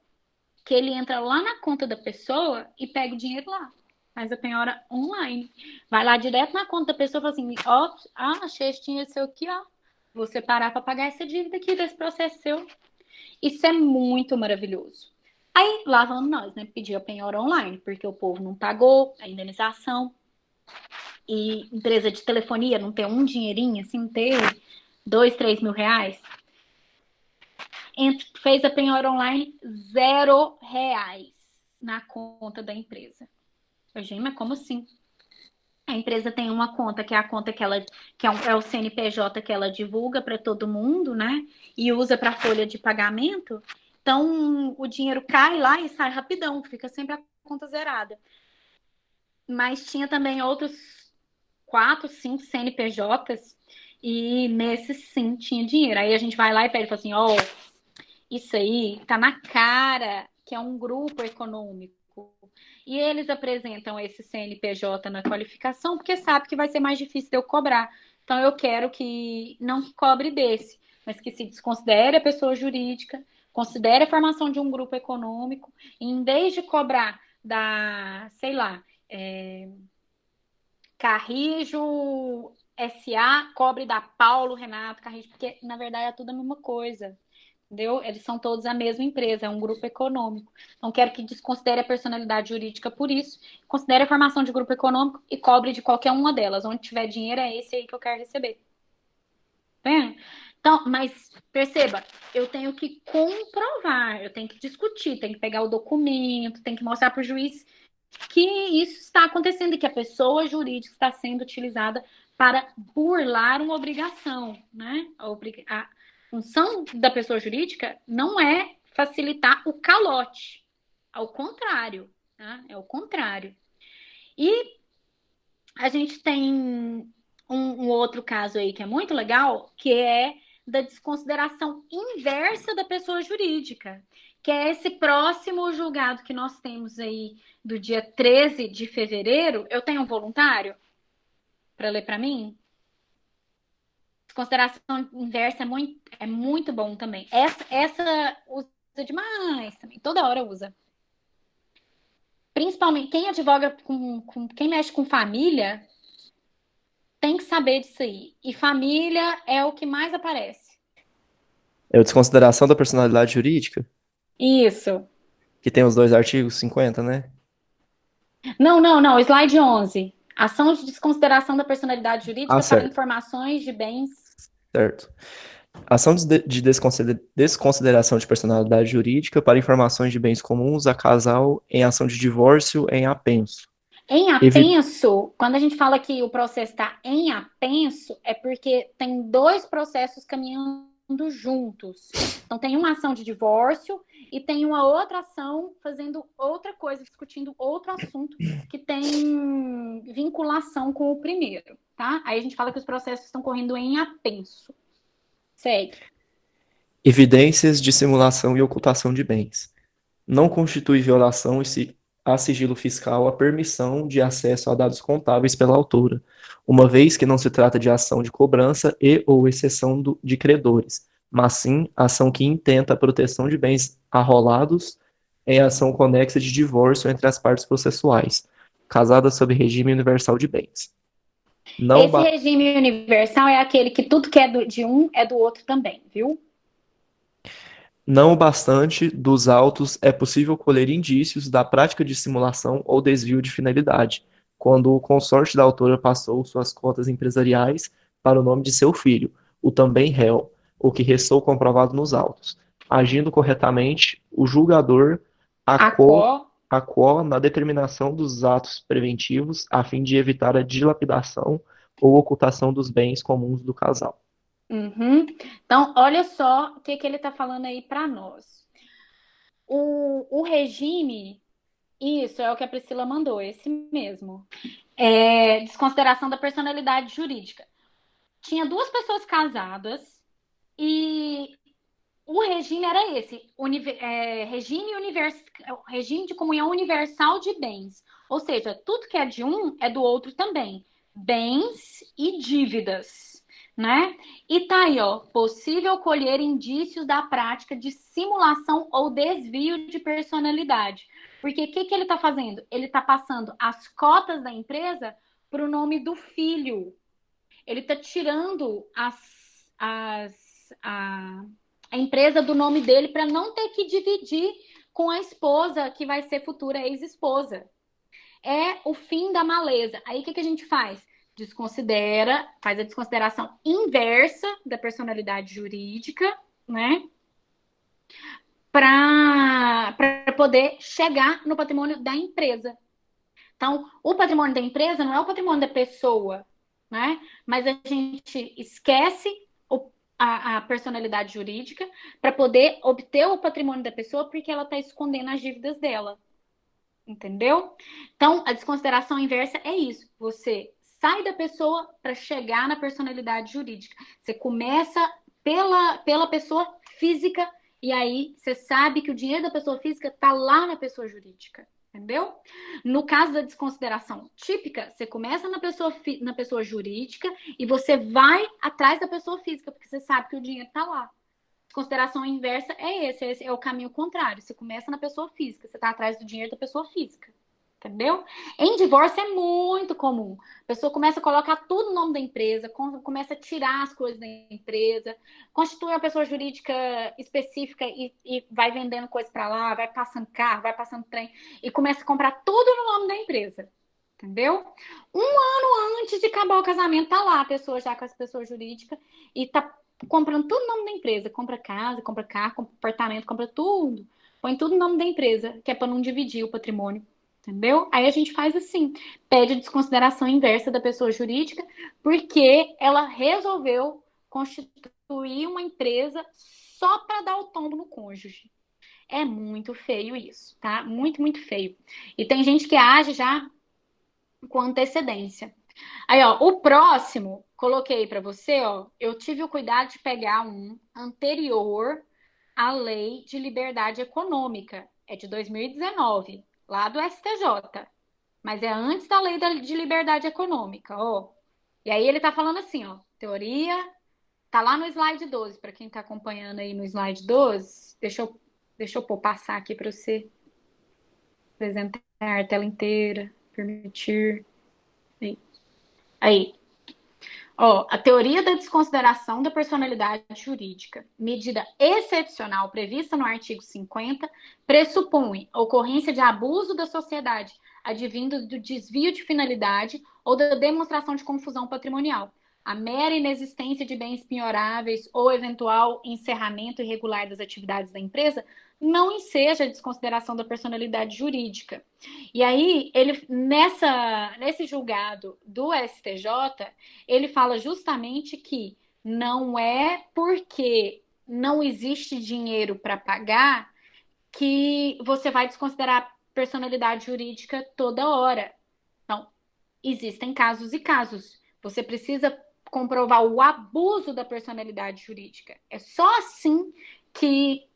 que ele entra lá na conta da pessoa e pega o dinheiro lá. Faz a penhora online. Vai lá direto na conta da pessoa e fala assim: ó, achei esse dinheiro seu aqui, ó. Vou separar para pagar essa dívida aqui desse processo seu. Isso é muito maravilhoso. Aí lá vamos nós, né? Pedir a penhora online, porque o povo não pagou a indenização. E empresa de telefonia não ter um dinheirinho, assim, ter 2, 3 mil reais. Fez a penhora online, R$ 0 na conta da empresa. Eu, gente, mas como assim? A empresa tem uma conta, que é a conta que ela, é o CNPJ que ela divulga para todo mundo, né? E usa para folha de pagamento. Então, o dinheiro cai lá e sai rapidão, fica sempre a conta zerada. Mas tinha também outros 4, 5 CNPJs e nesses sim tinha dinheiro. Aí a gente vai lá e pede, fala assim, ó, isso aí tá na cara que é um grupo econômico. E eles apresentam esse CNPJ na qualificação porque sabe que vai ser mais difícil de eu cobrar. Então eu quero que não que cobre desse, mas que se desconsidere a pessoa jurídica, considere a formação de um grupo econômico, e em vez de cobrar da, sei lá, Carrijo SA, cobre da Paulo Renato Carrijo, porque na verdade é tudo a mesma coisa. Entendeu? Eles são todos a mesma empresa, é um grupo econômico. Não quero que desconsidere a personalidade jurídica por isso, considere a formação de grupo econômico e cobre de qualquer uma delas. Onde tiver dinheiro, é esse aí que eu quero receber. Tá vendo? Então, mas perceba, eu tenho que comprovar, eu tenho que discutir, tenho que pegar o documento, tenho que mostrar para o juiz que isso está acontecendo e que a pessoa jurídica está sendo utilizada para burlar uma obrigação, né? A função da pessoa jurídica não é facilitar o calote, ao contrário, tá? É o contrário. E a gente tem um outro caso aí que é muito legal, que é da desconsideração inversa da pessoa jurídica, que é esse próximo julgado que nós temos aí do dia 13 de fevereiro. Eu tenho um voluntário para ler para mim? Desconsideração inversa é muito bom também. Essa usa demais também, toda hora usa. Principalmente quem advoga quem mexe com família tem que saber disso aí. E família é o que mais aparece. É a desconsideração da personalidade jurídica, Isso. que tem os dois artigos 50, né? Não. Slide 11. Ação de desconsideração da personalidade jurídica para Certo, informações de bens. certo. Ação de desconsideração de personalidade jurídica para informações de bens comuns a casal em ação de divórcio em apenso. Em apenso, quando a gente fala que o processo está em apenso, é porque tem dois processos caminhando juntos. Então, tem uma ação de divórcio e tem uma outra ação fazendo outra coisa, discutindo outro assunto que tem vinculação com o primeiro, tá? Aí a gente fala que os processos estão correndo em apenso. Segue. Evidências de simulação e ocultação de bens. Não constitui violação a sigilo fiscal a permissão de acesso a dados contábeis pela autora, uma vez que não se trata de ação de cobrança e ou exceção de credores, mas sim ação que intenta a proteção de bens arrolados em ação conexa de divórcio entre as partes processuais, casadas sob regime universal de bens. Esse regime universal é aquele que tudo que é de um é do outro também, viu? Não bastante dos autos, é possível colher indícios da prática de simulação ou desvio de finalidade, quando o consorte da autora passou suas cotas empresariais para o nome de seu filho, o também réu, o que restou comprovado nos autos. Agindo corretamente, o julgador aquó na determinação dos atos preventivos a fim de evitar a dilapidação ou ocultação dos bens comuns do casal. Uhum. Então, olha só o que ele está falando aí para nós. O regime, isso é o que a Priscila mandou, esse mesmo. Desconsideração da personalidade jurídica. Tinha duas pessoas casadas e o regime era esse, regime de comunhão universal de bens. Ou seja, tudo que é de um é do outro também. Bens e dívidas, né? E tá aí, ó, possível colher indícios da prática de simulação ou desvio de personalidade. Porque o que ele está fazendo? Ele está passando as cotas da empresa para o nome do filho. Ele está tirando a empresa do nome dele para não ter que dividir com a esposa, que vai ser futura ex-esposa. É o fim da maleza. Aí o que a gente faz? Faz a desconsideração inversa da personalidade jurídica, né? Para poder chegar no patrimônio da empresa. Então, o patrimônio da empresa não é o patrimônio da pessoa, né? Mas a gente esquece a personalidade jurídica para poder obter o patrimônio da pessoa porque ela está escondendo as dívidas dela. Entendeu? Então, a desconsideração inversa é isso. Você sai da pessoa para chegar na personalidade jurídica. Você começa pela pessoa física e aí você sabe que o dinheiro da pessoa física está lá na pessoa jurídica. Entendeu? No caso da desconsideração típica, você começa na pessoa jurídica e você vai atrás da pessoa física, porque você sabe que o dinheiro está lá. Desconsideração inversa esse é o caminho contrário. Você começa na pessoa física, você está atrás do dinheiro da pessoa física. Entendeu? Em divórcio é muito comum. A pessoa começa a colocar tudo no nome da empresa, começa a tirar as coisas da empresa, constitui uma pessoa jurídica específica e vai vendendo coisas para lá, vai passando carro, vai passando trem e começa a comprar tudo no nome da empresa. Entendeu? Um ano antes de acabar o casamento, tá lá a pessoa já com essa pessoa jurídica e tá comprando tudo no nome da empresa. Compra casa, compra carro, compra apartamento, compra tudo. Põe tudo no nome da empresa, que é para não dividir o patrimônio. Entendeu? Aí a gente faz assim, pede a desconsideração inversa da pessoa jurídica, porque ela resolveu constituir uma empresa só para dar o tombo no cônjuge. É muito feio isso, tá? Muito, muito feio. E tem gente que age já com antecedência. Aí, ó, o próximo, coloquei para você, ó, eu tive o cuidado de pegar um anterior à Lei de Liberdade Econômica, é de 2019, lá do STJ, mas é antes da Lei de Liberdade Econômica, ó. E aí ele tá falando assim, ó, teoria, tá lá no slide 12, para quem tá acompanhando aí no slide 12, deixa eu passar aqui para você apresentar a tela inteira, permitir. Aí. Ó, a teoria da desconsideração da personalidade jurídica, medida excepcional prevista no artigo 50, pressupõe a ocorrência de abuso da sociedade advindo do desvio de finalidade ou da demonstração de confusão patrimonial. A mera inexistência de bens penhoráveis ou eventual encerramento irregular das atividades da empresa não enseja a desconsideração da personalidade jurídica. E aí, ele nesse julgado do STJ, ele fala justamente que não é porque não existe dinheiro para pagar que você vai desconsiderar a personalidade jurídica toda hora. Então, existem casos e casos. Você precisa comprovar o abuso da personalidade jurídica. É só assim que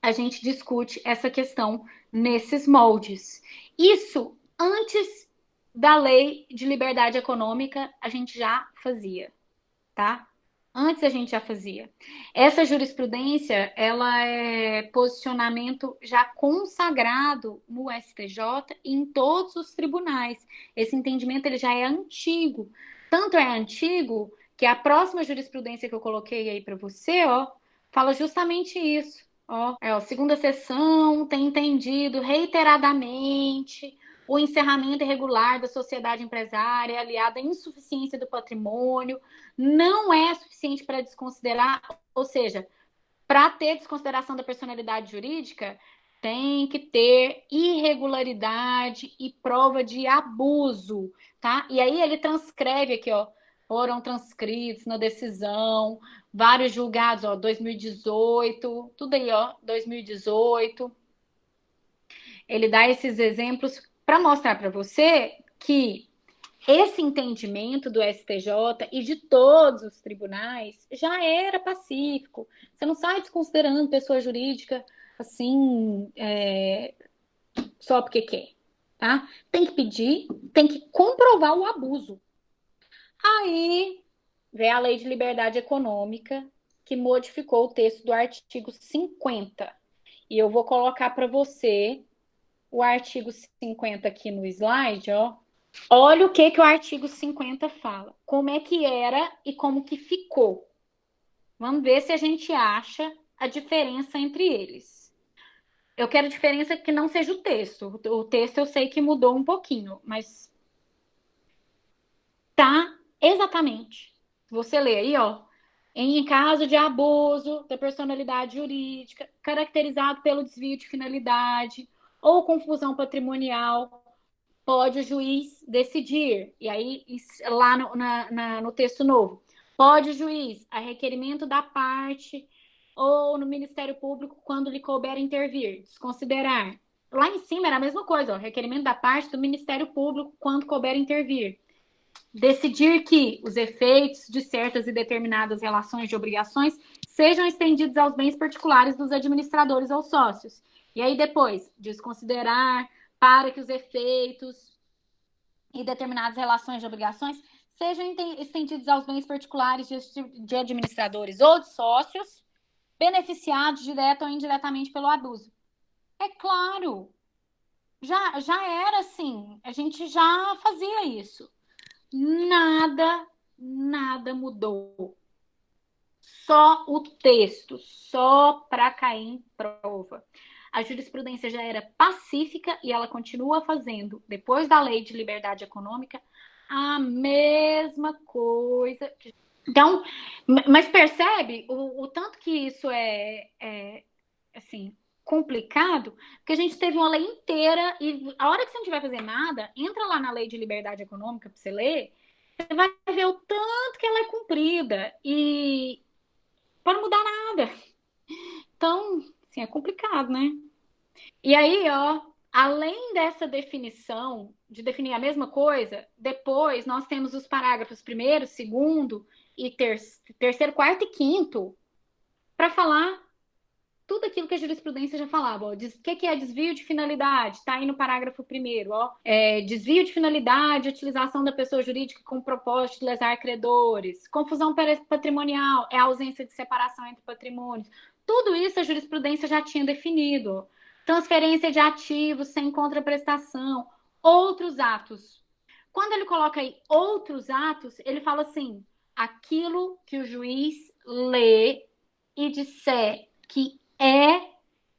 a gente discute essa questão nesses moldes. Isso, antes da Lei de Liberdade Econômica, a gente já fazia, tá? Antes a gente já fazia. Essa jurisprudência, ela é posicionamento já consagrado no STJ e em todos os tribunais. Esse entendimento, ele já é antigo. Tanto é antigo que a próxima jurisprudência que eu coloquei aí para você, ó, fala justamente isso. Ó, segunda sessão tem entendido reiteradamente o encerramento irregular da sociedade empresária aliado à insuficiência do patrimônio não é suficiente para desconsiderar, ou seja, para ter desconsideração da personalidade jurídica, tem que ter irregularidade e prova de abuso, tá? E aí ele transcreve aqui, ó, foram transcritos na decisão, vários julgados, ó, 2018, tudo aí, ó, 2018. Ele dá esses exemplos para mostrar para você que esse entendimento do STJ e de todos os tribunais já era pacífico. Você não sai desconsiderando pessoa jurídica assim, só porque quer, tá? Tem que pedir, tem que comprovar o abuso. Aí vem a Lei de Liberdade Econômica, que modificou o texto do artigo 50. E eu vou colocar para você o artigo 50 aqui no slide, ó. Olha o que o artigo 50 fala. Como é que era e como que ficou. Vamos ver se a gente acha a diferença entre eles. Eu quero diferença que não seja o texto. O texto eu sei que mudou um pouquinho, mas tá exatamente. Você lê aí, ó. Em caso de abuso da personalidade jurídica, caracterizado pelo desvio de finalidade ou confusão patrimonial, pode o juiz decidir. E aí, lá no texto novo, pode o juiz, a requerimento da parte ou no Ministério Público, quando lhe couber intervir, desconsiderar. Lá em cima era a mesma coisa, ó, requerimento da parte do Ministério Público, quando couber intervir. Decidir que os efeitos de certas e determinadas relações de obrigações sejam estendidos aos bens particulares dos administradores ou sócios. E aí depois, desconsiderar para que os efeitos e determinadas relações de obrigações sejam estendidos aos bens particulares de administradores ou de sócios, beneficiados direta ou indiretamente pelo abuso. É claro, já era assim, a gente já fazia isso. Nada mudou. Só o texto, só para cair em prova. A jurisprudência já era pacífica e ela continua fazendo, depois da Lei de Liberdade Econômica, a mesma coisa. Então, mas percebe o tanto que isso assim, complicado, porque a gente teve uma lei inteira e a hora que você não tiver fazer nada, entra lá na Lei de Liberdade Econômica para você ler, você vai ver o tanto que ela é cumprida e para não mudar nada. Então, assim, é complicado, né? E aí, ó, além dessa definição, de definir a mesma coisa, depois nós temos os parágrafos primeiro, segundo e terceiro, quarto e quinto para falar tudo aquilo que a jurisprudência já falava. Ó. O que é desvio de finalidade? Está aí no parágrafo primeiro. Ó. Desvio de finalidade, utilização da pessoa jurídica com propósito de lesar credores. Confusão patrimonial é a ausência de separação entre patrimônios. Tudo isso a jurisprudência já tinha definido. Transferência de ativos sem contraprestação. Outros atos. Quando ele coloca aí outros atos, ele fala assim, aquilo que o juiz lê e disser que é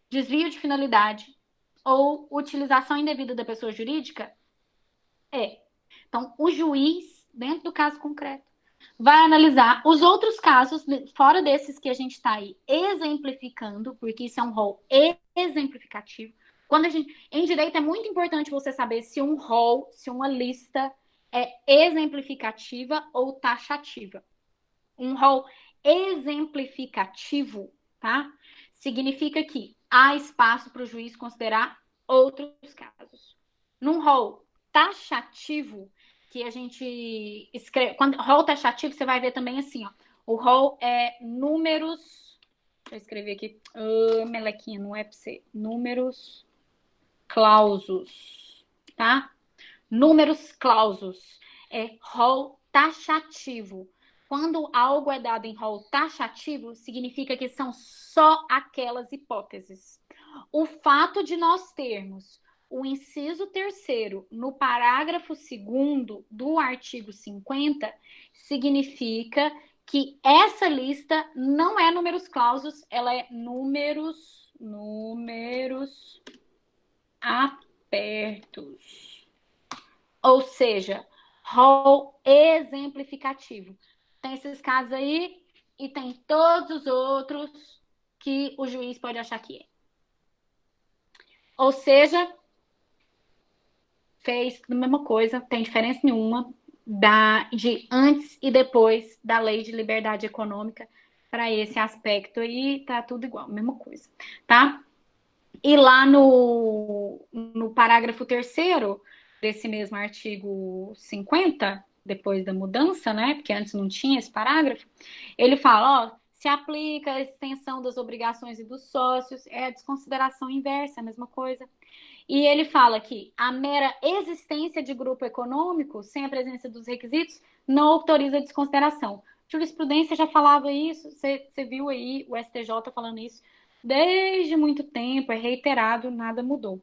desvio de finalidade ou utilização indevida da pessoa jurídica? Então, o juiz, dentro do caso concreto, vai analisar os outros casos, fora desses que a gente está aí exemplificando, porque isso é um rol exemplificativo. Em direito é muito importante você saber se um rol, se uma lista é exemplificativa ou taxativa. Um rol exemplificativo, tá? Significa que há espaço para o juiz considerar outros casos. Num rol taxativo, que a gente escreve... Rol taxativo, você vai ver também assim, ó. O rol é números... Deixa eu escrever aqui. Melequinha, não é para você. Números clausos, tá? Números clausos. É rol taxativo. Quando algo é dado em rol taxativo, significa que são só aquelas hipóteses. O fato de nós termos o inciso 3º no parágrafo 2º do artigo 50 significa que essa lista não é números clausos, ela é números apertos. Ou seja, rol exemplificativo. Tem esses casos aí e tem todos os outros que o juiz pode achar que é. Ou seja, fez a mesma coisa, tem diferença nenhuma de antes e depois da Lei de Liberdade Econômica para esse aspecto aí, tá tudo igual, mesma coisa, tá? E lá no parágrafo 3º, desse mesmo artigo 50, depois da mudança, né? Porque antes não tinha esse parágrafo, ele fala, ó, se aplica a extensão das obrigações e dos sócios, é a desconsideração inversa, a mesma coisa. E ele fala que a mera existência de grupo econômico, sem a presença dos requisitos, não autoriza a desconsideração. Jurisprudência já falava isso, você viu aí o STJ falando isso desde muito tempo, é reiterado, nada mudou.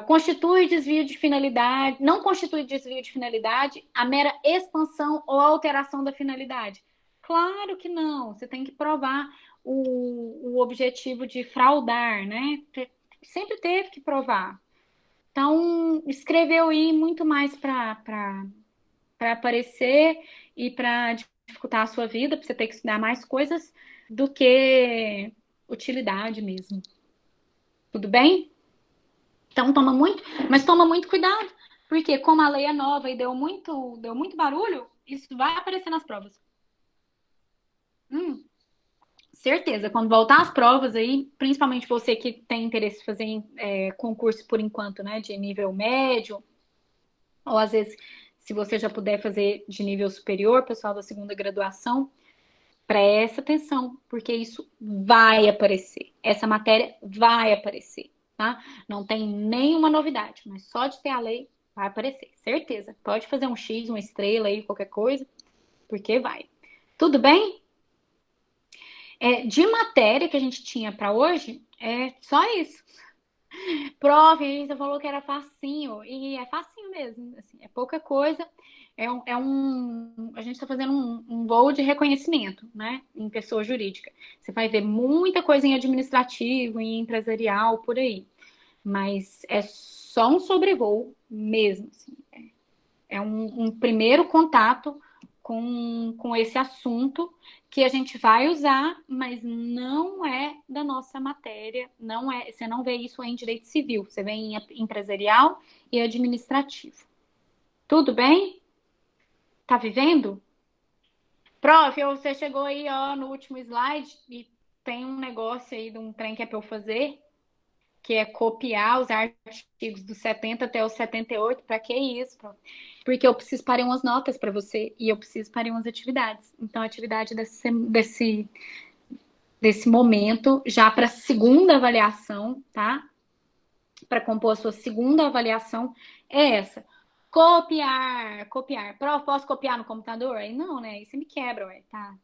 Constitui desvio de finalidade, não constitui desvio de finalidade a mera expansão ou alteração da finalidade. Claro que não, você tem que provar o objetivo de fraudar, né? Sempre teve que provar. Então, escreveu aí muito mais para aparecer e para dificultar a sua vida, para você ter que estudar mais coisas do que utilidade mesmo. Tudo bem? Então, mas toma muito cuidado, porque como a lei é nova e deu muito barulho, isso vai aparecer nas provas. Certeza, quando voltar as provas aí, principalmente você que tem interesse em fazer concurso por enquanto, né, de nível médio, ou às vezes, se você já puder fazer de nível superior, pessoal da segunda graduação, presta atenção, porque isso vai aparecer. Essa matéria vai aparecer, tá? Não tem nenhuma novidade, mas só de ter a lei vai aparecer, certeza. Pode fazer um X, uma estrela aí, qualquer coisa, porque vai. Tudo bem? De matéria que a gente tinha para hoje, é só isso. Prof, a gente falou que era facinho, e é facinho mesmo, assim, é pouca coisa. A gente está fazendo um voo de reconhecimento, né, em pessoa jurídica. Você vai ver muita coisa em administrativo, em empresarial, por aí. Mas é só um sobrevoo mesmo, assim. É um primeiro contato com esse assunto que a gente vai usar, mas não é da nossa matéria, não é, você não vê isso em direito civil, você vê em empresarial e administrativo. Tudo bem? Tá vivendo? Prof, você chegou aí, ó, no último slide e tem um negócio aí de um trem que é para eu fazer, que é copiar os artigos do 70 até o 78. Para que isso, prof? Porque eu preciso parar umas notas para você e eu preciso parar umas atividades. Então, a atividade desse momento, já para a segunda avaliação, tá? Para compor a sua segunda avaliação, é essa. Copiar. Prof, posso copiar no computador? Aí não, né? Aí você me quebra, ué, tá?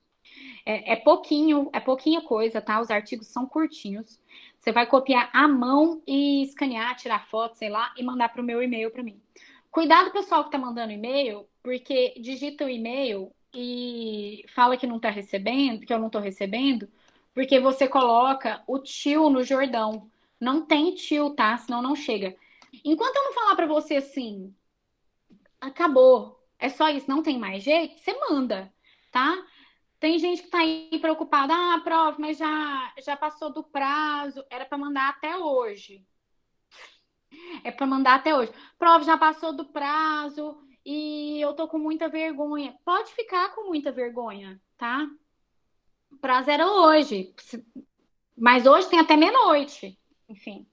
É pouquinha coisa, tá? Os artigos são curtinhos. Você vai copiar à mão e escanear, tirar foto, sei lá, e mandar para o meu e-mail para mim. Cuidado, pessoal que tá mandando e-mail, porque digita o e-mail e fala que não tá recebendo, que eu não tô recebendo, porque você coloca o tio no Jordão. Não tem tio, tá? Senão não chega. Enquanto eu não falar para você assim, acabou, é só isso, não tem mais jeito, você manda, tá? Tem gente que tá aí preocupada, prof, mas já passou do prazo, era para mandar até hoje. É para mandar até hoje. Prof, já passou do prazo e eu tô com muita vergonha. Pode ficar com muita vergonha, tá? O prazo era hoje, mas hoje tem até meia-noite. Enfim.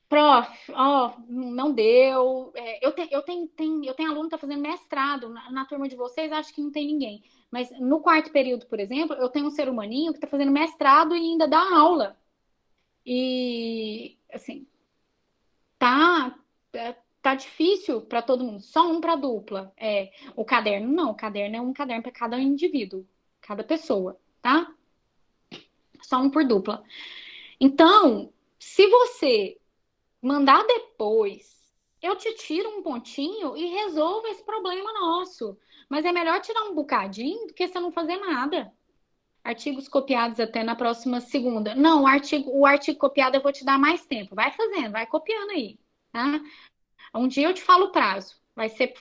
Prof, não deu. Eu tenho aluno que está fazendo mestrado na turma de vocês, acho que não tem ninguém. Mas no quarto período, por exemplo, eu tenho um ser humaninho que está fazendo mestrado e ainda dá aula. E, assim, tá, tá difícil para todo mundo. Só um para dupla. O caderno não, o caderno é um caderno para cada indivíduo, cada pessoa, tá? Só um por dupla. Então, se você mandar depois, eu te tiro um pontinho e resolvo esse problema nosso. Mas é melhor tirar um bocadinho do que você não fazer nada. Artigos copiados até na próxima segunda. Não, o artigo copiado eu vou te dar mais tempo. Vai fazendo, vai copiando aí, tá? Um dia eu te falo o prazo. Vai ser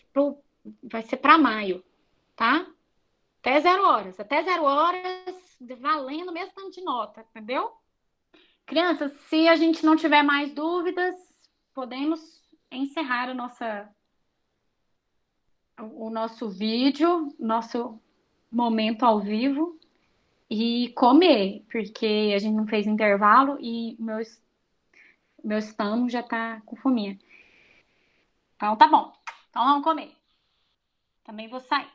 para maio, tá? Até 0 horas. Até 0 horas, valendo mesmo tanto de nota, entendeu? Crianças, se a gente não tiver mais dúvidas, podemos encerrar o nosso vídeo, nosso momento ao vivo e comer, porque a gente não fez intervalo e meu estômago já tá com fominha. Então tá bom. Então vamos comer. Também vou sair.